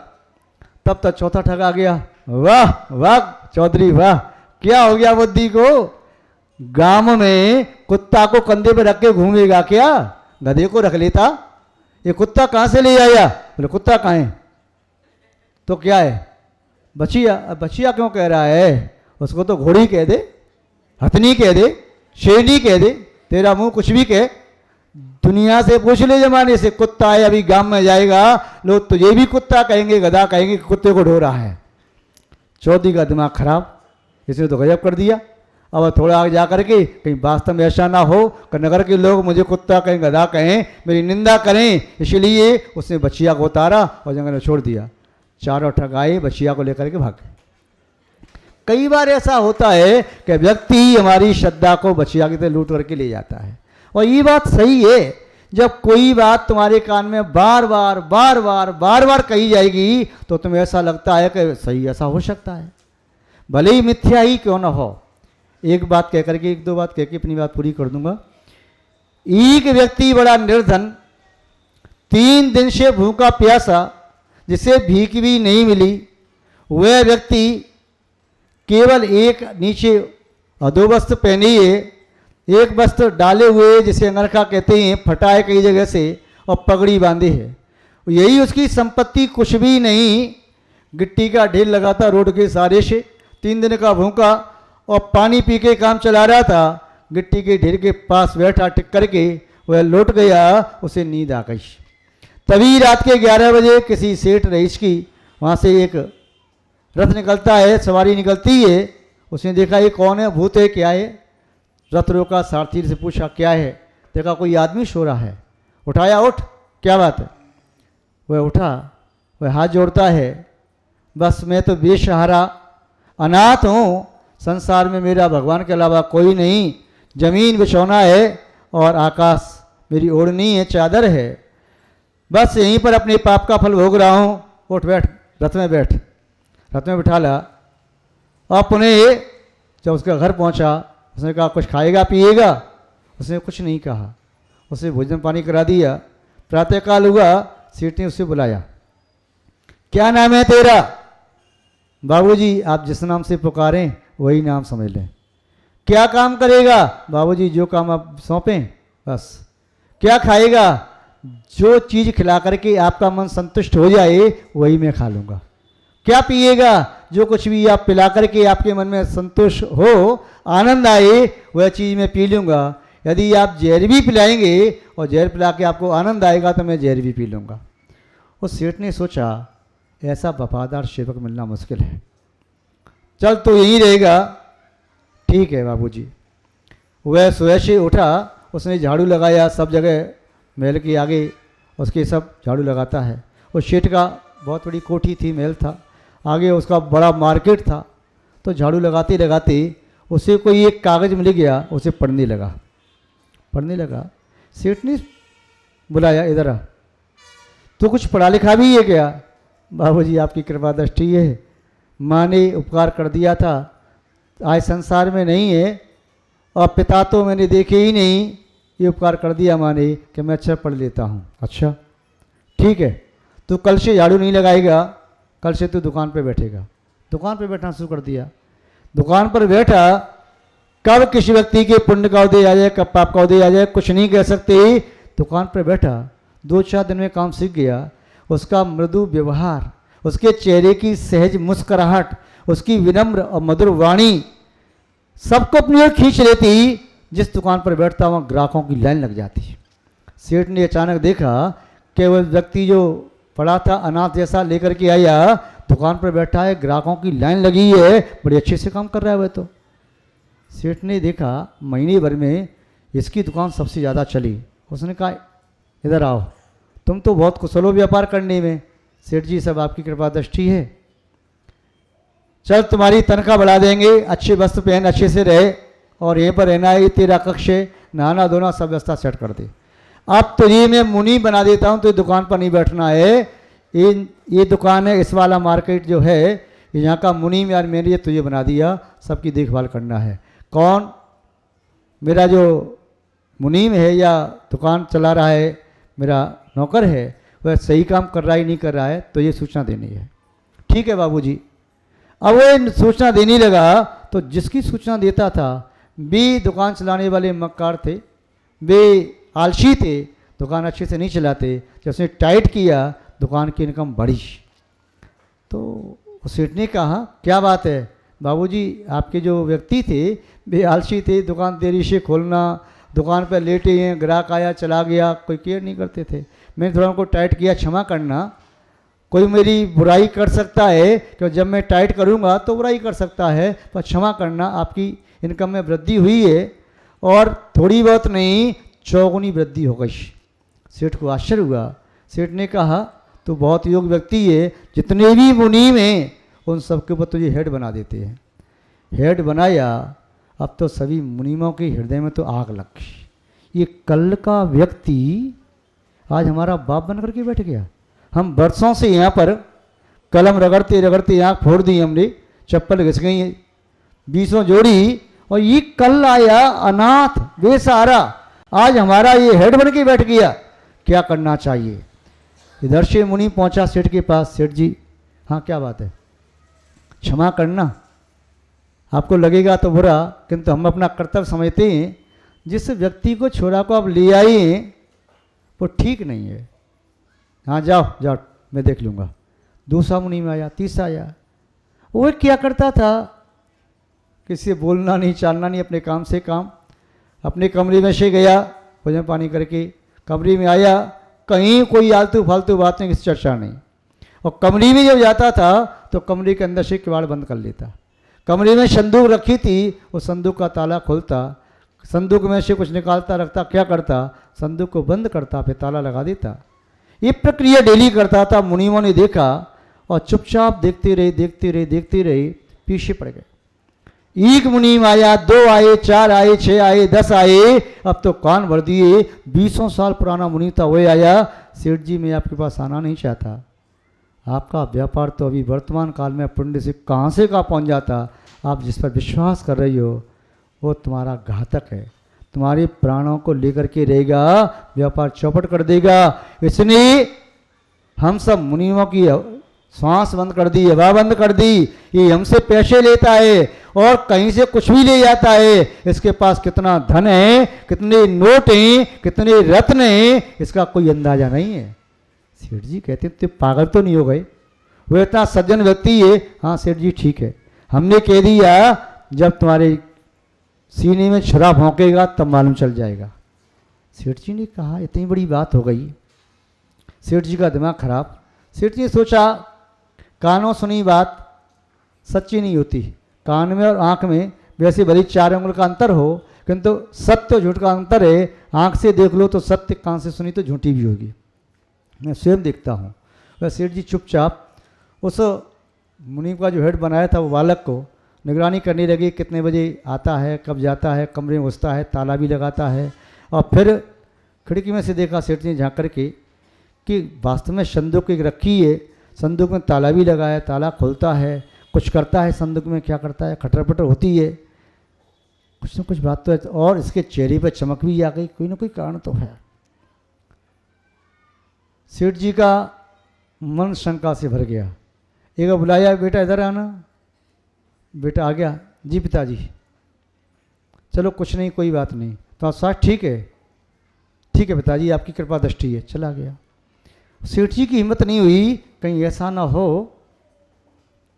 तब तक चौथा ठग आ गया, वाह वाह चौधरी वाह, क्या हो गया बुद्धि को, गांव में कुत्ता को कंधे पे रख के घूमेगा क्या, गधे को रख लेता, ये कुत्ता कहाँ से ले आया? बोले कुत्ता कहाँ है तो क्या है, बचिया। अब बचिया क्यों कह रहा है, उसको तो घोड़ी कह दे, हथनी कह दे, शेरनी कह दे, तेरा मुंह कुछ भी कह, दुनिया से पूछ ले जमाने से, कुत्ता है अभी गांव में जाएगा लोग तुझे भी कुत्ता कहेंगे, गधा कहेंगे, कुत्ते को ढो रहा है। चौधरी का दिमाग खराब, इसने तो गजब कर दिया। अब थोड़ा आगे जा करके कहीं वास्तव में ऐसा ना हो कि नगर के लोग मुझे कुत्ता कहें, गधा कहें, मेरी निंदा करें, इसलिए उसने बचिया को उतारा और जंगल में छोड़ दिया। चारों ठग आए, बचिया को लेकर के भागे। कई बार ऐसा होता है कि व्यक्ति हमारी श्रद्धा को बचिया की तरह लूट करके ले जाता है, और ये बात सही है, जब कोई बात तुम्हारे कान में बार बार कही जाएगी तो तुम्हें ऐसा लगता है कि सही ऐसा हो सकता है, भले ही मिथ्या ही क्यों ना हो। एक बात कह करके, एक दो बात कह के अपनी बात पूरी कर दूंगा। एक व्यक्ति बड़ा निर्धन, 3 दिन से भूखा प्यासा, जिसे भीख भी नहीं मिली, वह व्यक्ति केवल एक नीचे अधो वस्त्र पहने है, एक वस्त्र डाले हुए जिसे अंगरखा कहते हैं, फटा है कई जगह से, और पगड़ी बांधे है, यही उसकी संपत्ति, कुछ भी नहीं। गिट्टी का ढेर लगाता रोड के सहारे से, 3 दिन का भूखा और पानी पी के काम चला रहा था। गिट्टी के ढेर के पास बैठा टिक करके, वह लौट गया, उसे नींद आ गई। तभी रात के 11 बजे किसी सेठ रईस की वहाँ से एक रथ निकलता है, सवारी निकलती है। उसने देखा ये कौन है, भूत है, क्या है। रथ रोका, सारथी से पूछा क्या है, देखा कोई आदमी सो रहा है, उठाया, उठ क्या बात है। वह उठा, वह हाथ जोड़ता है, बस मैं तो बेसहारा अनाथ हूँ, संसार में मेरा भगवान के अलावा कोई नहीं, जमीन बिछौना है और आकाश मेरी ओढ़नी है, चादर है, बस यहीं पर अपने पाप का फल भोग रहा हूँ। उठ बैठ, रथ में बैठ। रथ में बिठा ला। और पुनः जब उसका घर पहुँचा, उसने कहा कुछ खाएगा पिएगा, उसने कुछ नहीं कहा, उसे भोजन पानी करा दिया। प्रातःकाल हुआ, सेठ ने उसे बुलाया, क्या नाम है तेरा? बाबूजी आप जिस नाम से पुकारें वही नाम समझ लें। क्या काम करेगा? बाबूजी जो काम आप सौंपें बस। क्या खाएगा? जो चीज़ खिला करके आपका मन संतुष्ट हो जाए वही मैं खा लूँगा। क्या पिएगा? जो कुछ भी आप पिला करके आपके मन में संतोष हो, आनंद आए, वह चीज़ मैं पी लूँगा। यदि आप जहर भी पिलाएंगे और जहर पिला के आपको आनंद आएगा तो मैं जहर भी पी लूँगा। उस सेठ ने सोचा ऐसा वफादार सेवक मिलना मुश्किल है, चल तो यहीं रहेगा। ठीक है बाबूजी। वह सुबह से उठा, उसने झाड़ू लगाया, सब जगह महल के आगे उसके सब झाड़ू लगाता है। उस सेठ का बहुत बड़ी कोठी थी, महल था, आगे उसका बड़ा मार्केट था। तो झाड़ू लगाते लगाते उसे कोई एक कागज़ मिल गया, उसे पढ़ने लगा। सेठ ने बुलाया, इधर आ, तो कुछ पढ़ा लिखा भी है क्या? बाबूजी आपकी कृपा दृष्टि है, माँ ने उपकार कर दिया था, आज संसार में नहीं है और पिता तो मैंने देखे ही नहीं, ये उपकार कर दिया माँ ने कि मैं अच्छा पढ़ लेता हूँ। अच्छा ठीक है, तो कल से झाड़ू नहीं लगाएगा, कल से तू दुकान पे बैठेगा। दुकान पे बैठना शुरू कर दिया। दुकान पर बैठा, कब किसी व्यक्ति के पुण्य का उदय आ जाए, कब पाप का उदय आ जाए, कुछ नहीं कह सकते। दुकान पर बैठा 2-4 दिन में काम सीख गया। उसका मृदु व्यवहार, उसके चेहरे की सहज मुस्कुराहट, उसकी विनम्र और मधुर वाणी सबको अपनी ओर खींच लेती। जिस दुकान पर बैठता वहाँ ग्राहकों की लाइन लग जाती। सेठ ने अचानक देखा कि वह व्यक्ति जो पड़ा था अनाथ जैसा लेकर के आया, दुकान पर बैठा है, ग्राहकों की लाइन लगी है, बड़ी अच्छे से काम कर रहा है वह तो। सेठ ने देखा महीने भर में इसकी दुकान सबसे ज़्यादा चली। उसने कहा इधर आओ, तुम तो बहुत कुशल हो व्यापार करने में। सेठ जी सब आपकी कृपा दृष्टि है, चल तुम्हारी तनख्वाह बढ़ा देंगे, अच्छे वस्त्र पहन, अच्छे से रहे, और यहीं पर रहना है, तेरा कक्ष है, नहाना धोना सब व्यवस्था सेट कर दे। अब तो ये मैं मुनि बना देता हूँ, तो दुकान पर नहीं बैठना है। ये दुकान है, इस वाला मार्केट जो है यहाँ का मुनि यार मैंने ये तुझे बना दिया, सबकी देखभाल करना है। कौन? मेरा जो मुनीम है या दुकान चला रहा है, मेरा नौकर है, वह सही काम कर रहा है नहीं कर रहा है, तो ये सूचना देनी है। ठीक है बाबूजी। अब वो सूचना देने लगा, तो जिसकी सूचना देता था वे दुकान चलाने वाले मक्कार थे, वे आलसी थे, दुकान अच्छे से नहीं चलाते। जब उसने टाइट किया, दुकान की इनकम बढ़ी। तो सेठ ने कहा क्या बात है बाबूजी, आपके जो व्यक्ति थे वे आलसी थे, दुकान देरी से खोलना, दुकान पर लेटे हैं, ग्राहक आया चला गया, कोई केयर नहीं करते थे। मैंने थोड़ा उनको टाइट किया, क्षमा करना। कोई मेरी बुराई कर सकता है कि जब मैं टाइट करूंगा तो बुराई कर सकता है, पर क्षमा करना, आपकी इनकम में वृद्धि हुई है, और थोड़ी बहुत नहीं चौगुनी वृद्धि हो गई। सेठ को आश्चर्य हुआ। सेठ ने कहा तो बहुत योग्य व्यक्ति है, जितने भी मुनीम हैं उन सबके ऊपर तुझे हेड बना देते हैं। हेड बनाया, अब तो सभी मुनीमों के हृदय में तो आग लग गई। ये कल का व्यक्ति आज हमारा बाप बन करके बैठ गया। हम वर्षों से यहाँ पर कलम रगड़ते रगड़ते आँख फोड़ दी हमने, चप्पल घिस गई 20 जोड़ी, और ये कल आया अनाथ बेसहारा, आज हमारा ये हेड बन के बैठ गया। क्या करना चाहिए? इधर से मुनि पहुंचा सेठ के पास। सेठ जी, हाँ क्या बात है? क्षमा करना, आपको लगेगा तो बुरा, किंतु हम अपना कर्तव्य समझते हैं। जिस व्यक्ति को छोरा को आप ले आए वो ठीक नहीं है। हाँ जाओ जाओ, मैं देख लूँगा। दूसरा मुनि में आया, तीसरा आया। वो क्या करता था, किसी से बोलना नहीं चालना नहीं, अपने काम से काम। अपने कमरे में से गया, भोजन पानी करके कमरे में आया, कहीं कोई आलतू फालतू बात नहीं, किसी चर्चा नहीं। और कमरे में जब जाता था तो कमरे के अंदर से किवाड़ बंद कर लेता। कमरे में संदूक रखी थी, वो संदूक का ताला खोलता, संदूक में से कुछ निकालता रखता, क्या करता, संदूक को बंद करता, फिर ताला लगा देता। ये प्रक्रिया डेली करता था। मुनियों ने देखा और चुपचाप देखते रहे देखते रहे देखते रहे, पीछे पड़ गए। एक मुनीम आया, 2 आए, 4 आए, 6 आए, 10 आए, अब तो कान भर दिए। 20 साल पुराना मुनि था, वही आया। सेठ जी, मैं आपके पास आना नहीं चाहता, आपका व्यापार तो अभी वर्तमान काल में पुण्य से कहाँ से कहाँ पहुँच जाता। आप जिस पर विश्वास कर रही हो वो तुम्हारा घातक है, तुम्हारे प्राणों को लेकर के रहेगा, व्यापार चौपट कर देगा। इसलिए हम सब मुनियों की सांस बंद कर दी, हवा बंद कर दी। ये हमसे पैसे लेता है और कहीं से कुछ भी ले जाता है। इसके पास कितना धन है, कितने नोट हैं, कितने रत्न हैं, इसका कोई अंदाजा नहीं है। सेठ जी कहते तो पागल तो नहीं हो गए, वो इतना सज्जन व्यक्ति है। हाँ सेठ जी ठीक है, हमने कह दिया जब तुम्हारे सीने में छुरा भौंकेगा तब मालूम चल जाएगा। सेठ जी ने कहा इतनी बड़ी बात हो गई। सेठ जी का दिमाग खराब। सेठ जी ने सोचा कानों सुनी बात सच्ची नहीं होती। कान में और आँख में वैसे भले 4 अंगुल का अंतर हो, किंतु सत्य और झूठ का अंतर है। आँख से देख लो तो सत्य, कान से सुनी तो झूठी भी होगी। मैं स्वयं देखता हूँ। वह सेठ जी चुपचाप उस मुनि का जो हेड बनाया था वो बालक को निगरानी करने लगी, कितने बजे आता है, कब जाता है, कमरे में घुसता है, ताला भी लगाता है। और फिर खिड़की में से देखा सेठ जी झाँक करके कि वास्तव में संदूक एक रखी है, संदूक में ताला भी लगा है, ताला खुलता है, कुछ करता है संदूक में, क्या करता है, खटर पटर होती है, कुछ न कुछ बात तो है। और इसके चेहरे पर चमक भी आ गई, कोई ना कोई कारण तो है। सेठ जी का मन शंका से भर गया। एक बुलाया, बेटा इधर आना। बेटा आ गया। जी पिताजी। चलो कुछ नहीं, कोई बात नहीं। तो साहब ठीक है पिताजी, आपकी कृपा दृष्टि है। चला गया। सेठ जी की हिम्मत नहीं हुई कहीं ऐसा ना हो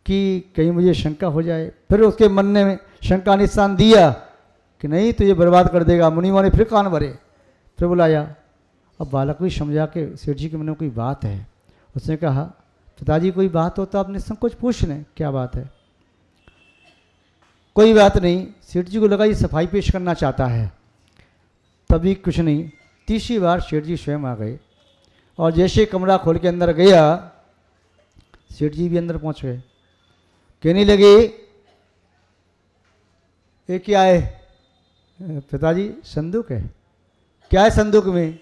कि कहीं मुझे शंका हो जाए। फिर उसके मन में शंका निशान दिया कि नहीं तो ये बर्बाद कर देगा। मुनियों ने फिर कान भरे, फिर बुलाया। अब बालक भी समझा कि सेठ जी के मन में कोई बात है। उसने कहा पिताजी कोई बात हो तो आप निसंकोच पूछ लें, क्या बात है। कोई बात नहीं। सेठ जी को लगा ये सफाई पेश करना चाहता है, तभी कुछ नहीं। तीसरी बार सेठ जी स्वयं आ गए और जैसे कमरा खोल के अंदर गया, सेठ जी भी अंदर पहुंच गए। कहने लगे ये क्या है। पिताजी संदूक है। क्या है संदूक में।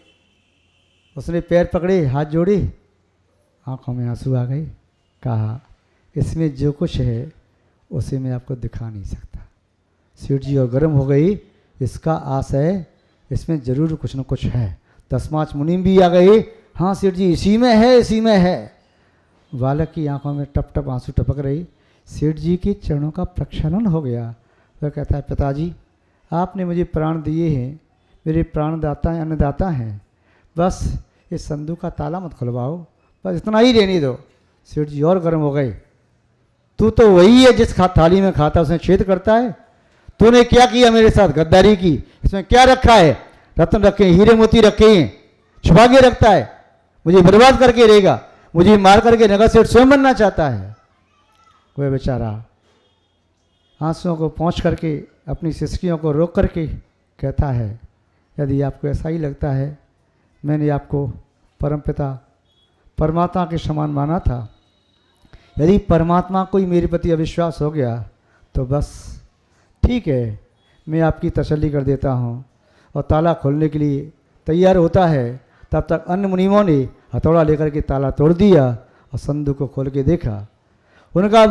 उसने पैर पकड़े, हाथ जोड़े, आंखों में आंसू आ गए। कहा इसमें जो कुछ है उसे मैं आपको दिखा नहीं सकता। सेठ जी और गर्म हो गई। इसका आस है, इसमें जरूर कुछ न कुछ है। 10 मुनीम भी आ गए। हाँ सेठ जी इसी में है, इसी में है। बालक की आंखों में टप टप आंसू टपक रही। सेठ जी के चरणों का प्रक्षालन हो गया। वह कहता है पिताजी आपने मुझे प्राण दिए हैं, मेरे प्राणदाता हैं, अन्नदाता हैं, बस इस संदूक का ताला मत खुलवाओ, बस इतना ही रहने दो। सेठ जी और गर्म हो गए। तू तो वही है जिस थाली में खाता उसमें छेद करता है। तूने क्या किया मेरे साथ, गद्दारी की। इसमें क्या रखा है, रत्न रखे हैं, हीरे मोती रखे हैं, छुपा के रखता है। मुझे बर्बाद करके रहेगा, मुझे मार करके नगर सेठ स्वयं बनना चाहता है। वह बेचारा आंसुओं को पहुँच करके अपनी सिसकियों को रोक करके कहता है यदि आपको ऐसा ही लगता है, मैंने आपको परमपिता परमात्मा के समान माना था, यदि परमात्मा को ही मेरे प्रति अविश्वास हो गया तो बस ठीक है, मैं आपकी तसल्ली कर देता हूँ। और ताला खोलने के लिए तैयार होता है, तब तक अन्य मुनियों ने हथौड़ा लेकर के ताला तोड़ दिया और संदूक को खोल के देखा। उनका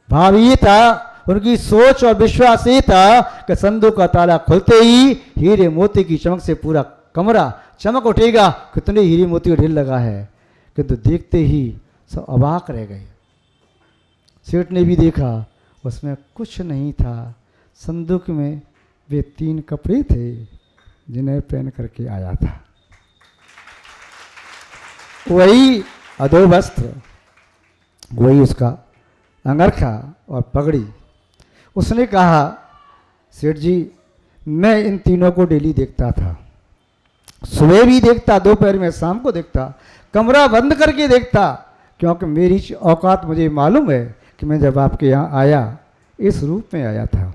भाव ये था, उनकी सोच और विश्वास ये था कि संदूक का ताला खुलते ही हीरे मोती की चमक से पूरा कमरा चमक उठेगा। कितने हीरे मोती का ढेर लगा है, किंतु देखते ही सब अबाक रह गए। सेठ ने भी देखा, उसमें कुछ नहीं था। संदूक में वे 3 कपड़े थे जिन्हें पहन करके आया था। वही अधो वस्त्र, वही उसका अंगरखा और पगड़ी। उसने कहा सेठ जी मैं इन तीनों को डेली देखता था, सुबह भी देखता, दोपहर में, शाम को देखता, कमरा बंद करके देखता, क्योंकि मेरी औकात मुझे मालूम है कि मैं जब आपके यहाँ आया इस रूप में आया था।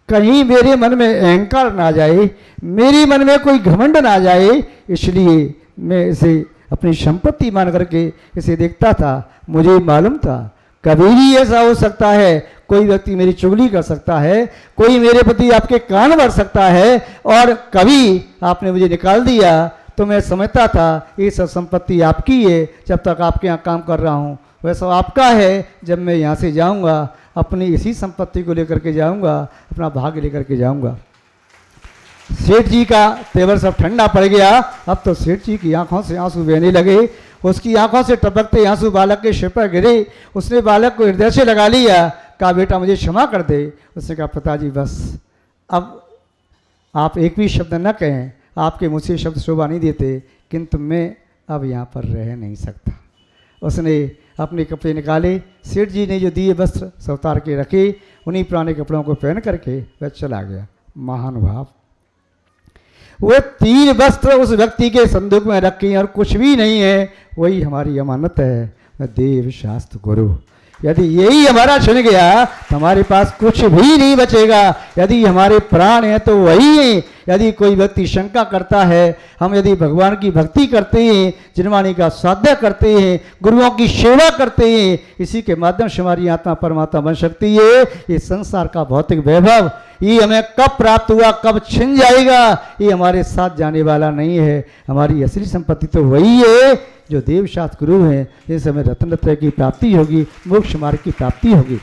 कहीं मेरे मन में अहंकार ना जाए, मेरे मन में कोई घमंड ना जाए, इसलिए मैं इसे अपनी संपत्ति मान करके इसे देखता था। मुझे मालूम था कभी भी ऐसा हो सकता है, कोई व्यक्ति मेरी चुगली कर सकता है, कोई मेरे प्रति आपके कान भर सकता है, और कभी आपने मुझे निकाल दिया तो मैं समझता था ये सब संपत्ति आपकी है। जब तक आपके यहाँ काम कर रहा हूँ वैसा आपका है। जब मैं यहाँ से जाऊँगा अपनी इसी संपत्ति को लेकर के जाऊँगा, अपना भाग्य लेकर के जाऊँगा। सेठ जी का तेवर सब ठंडा पड़ गया। अब तो सेठ जी की आंखों से आंसू बहने लगे। उसकी आंखों से टपकते आंसू बालक के सिर पर गिरे। उसने बालक को हृदय से लगा लिया, कहा बेटा मुझे क्षमा कर दे। उसने कहा पिताजी बस अब आप एक भी शब्द न कहें, आपके मुँह से शब्द शोभा नहीं देते, किंतु मैं अब यहाँ पर रह नहीं सकता। उसने अपने कपड़े निकाले, सेठ जी ने जो दिए वस्त्र सब उतार के रखे, उन्हीं पुराने कपड़ों को पहन करके वह चला गया। महानुभाव, वो 3 वस्त्र उस व्यक्ति के संदूक में रखे और कुछ भी नहीं है, वही हमारी अमानत है, देव शास्त्र गुरु। यदि यही हमारा छिन गया तो हमारे पास कुछ भी नहीं बचेगा। यदि हमारे प्राण हैं तो वही हैं। यदि कोई व्यक्ति शंका करता है, हम यदि भगवान की भक्ति करते हैं, जिनवाणी का स्वाध्याय करते हैं, गुरुओं की सेवा करते हैं, इसी के माध्यम से हमारी आत्मा परमात्मा बन सकती है। ये संसार का भौतिक वैभव ये हमें कब प्राप्त हुआ, कब छिन जाएगा, ये हमारे साथ जाने वाला नहीं है। हमारी असली संपत्ति तो वही है जो देव शास्त्र गुरु हैं, जिनसे हमें रत्न की प्राप्ति होगी, मोक्ष मार्ग की प्राप्ति होगी।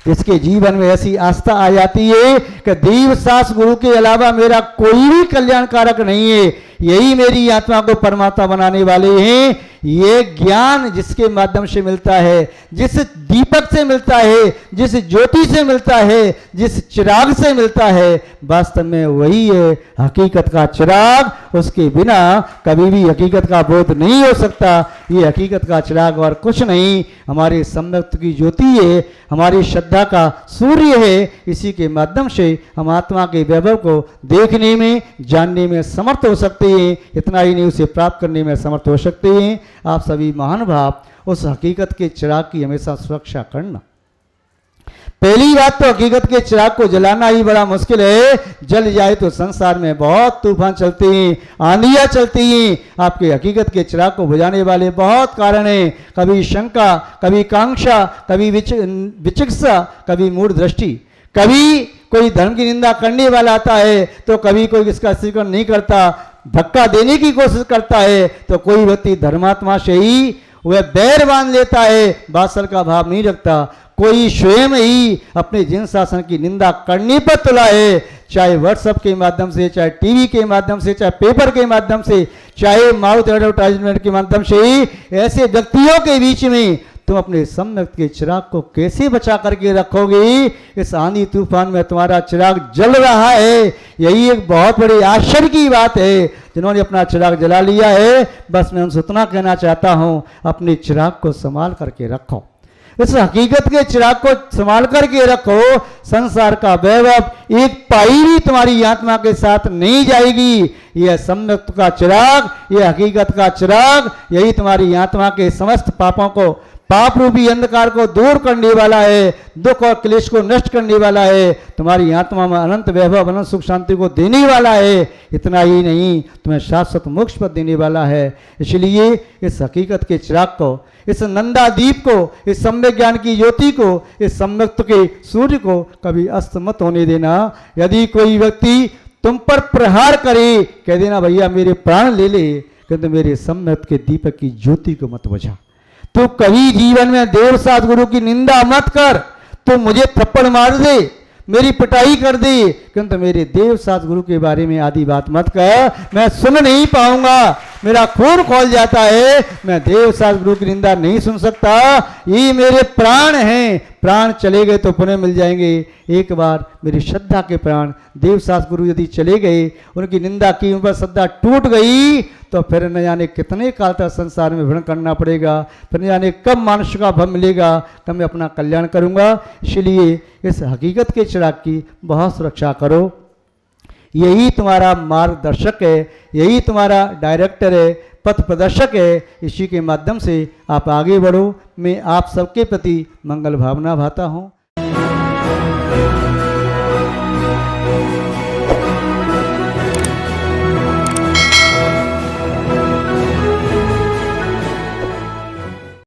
जिसके जीवन में ऐसी आस्था आ जाती है कि देव शास्त्र गुरु के अलावा मेरा कोई भी कल्याणकारक नहीं है, यही मेरी आत्मा को परमात्मा बनाने वाले हैं, ये ज्ञान जिसके माध्यम से मिलता है, जिस दीपक से मिलता है, जिस ज्योति से मिलता है, जिस चिराग से मिलता है, वास्तव में वही है हकीकत का चिराग। उसके बिना कभी भी हकीकत का बोध नहीं हो सकता। ये हकीकत का चिराग और कुछ नहीं, हमारे सम्यक्त की ज्योति है, हमारी श्रद्धा का सूर्य है। इसी के माध्यम से हम आत्मा के वैभव को देखने में, जानने में समर्थ हो सकते हैं। इतना ही नहीं, उसे प्राप्त करने में समर्थ हो सकते हैं। आप सभी महानुभाव उस हकीकत के चिराग की हमेशा सुरक्षा करना। पहली बात तो हकीकत के चिराग को जलाना ही बड़ा मुश्किल है। जल जाए तो संसार में बहुत तूफान चलते हैं, आंधियां चलती हैं। आपके हकीकत के चिराग को बुझाने वाले बहुत कारण हैं। कभी शंका, कभी कांक्षा, कभी विचिकित्सा, कभी मूढ़ दृष्टि। कभी कोई धर्म की निंदा करने वाला आता है तो कभी कोई इसका स्वीकार नहीं करता, धक्का देने की कोशिश करता है, तो कोई व्यक्ति धर्मात्मा से ही वह बैर बांध लेता है, वात्सल का भाव नहीं रखता। कोई स्वयं ही अपने जिन शासन की निंदा करने पर तुला है, चाहे व्हाट्सएप के माध्यम से, चाहे टीवी के माध्यम से, चाहे पेपर के माध्यम से, चाहे माउथ एडवर्टाइजमेंट के माध्यम से ही, ऐसे व्यक्तियों के बीच में तुम अपने सम्यक के चिराग को कैसे बचा करके रखोगे? इस आंधी तूफान में तुम्हारा चिराग जल रहा है। यही एक बहुत बड़ी आश्चर्य की बात है। जिन्होंने अपना चिराग जला लिया है, बस मैं उनसे उतना कहना चाहता हूं, अपने चिराग को संभाल करके रखो। इस हकीकत के चिराग को संभाल करके रखो। संसार का वैभव एक पाई भी तुम्हारी आत्मा के साथ नहीं जाएगी। यह सम्यक का चिराग, यह हकीकत का चिराग, यही तुम्हारी आत्मा के समस्त पापों को, पाप रूपी अंधकार को दूर करने वाला है, दुख और क्लेश को नष्ट करने वाला है, तुम्हारी आत्मा में अनंत वैभव, अनंत सुख शांति को देने वाला है। इतना ही नहीं, तुम्हें शाश्वत मोक्ष पद देने वाला है। इसलिए इस हकीकत के चिराग को, इस नंदादीप को, इस सम्यक ज्ञान की ज्योति को, इस सम्यक्त के सूर्य को कभी अस्त मत होने देना। यदि कोई व्यक्ति तुम पर प्रहार करे, कह देना भैया मेरे प्राण ले ले, किंतु मेरे सम्यक के दीपक की ज्योति को मत बुझा। तो कभी जीवन में देव सद्गुरु की निंदा मत कर। तो मुझे थप्पड़ मार दे, मेरी पिटाई कर दे, किंतु मेरे देव सद्गुरु के बारे में आदि बात मत कर। मैं सुन नहीं पाऊंगा, मेरा खून खोल जाता है, मैं देव सद्गुरु की निंदा नहीं सुन सकता। ये मेरे प्राण हैं, प्राण चले गए तो पुनः मिल जाएंगे। एक बार मेरी श्रद्धा के प्राण देव सद्गुरु यदि चले गए, उनकी निंदा की, उन पर श्रद्धा टूट गई, तो फिर न जाने कितने काल तक संसार में भ्रमण करना पड़ेगा, फिर न जाने कब मानुष्य का भव मिलेगा, कब मैं अपना कल्याण करूंगा। इसलिए इस हकीकत के चिराग की बहुत सुरक्षा करो। यही तुम्हारा मार्गदर्शक है, यही तुम्हारा डायरेक्टर है, पथ प्रदर्शक है। इसी के माध्यम से आप आगे बढ़ो। मैं आप सबके प्रति मंगल भावना भाता हूँ।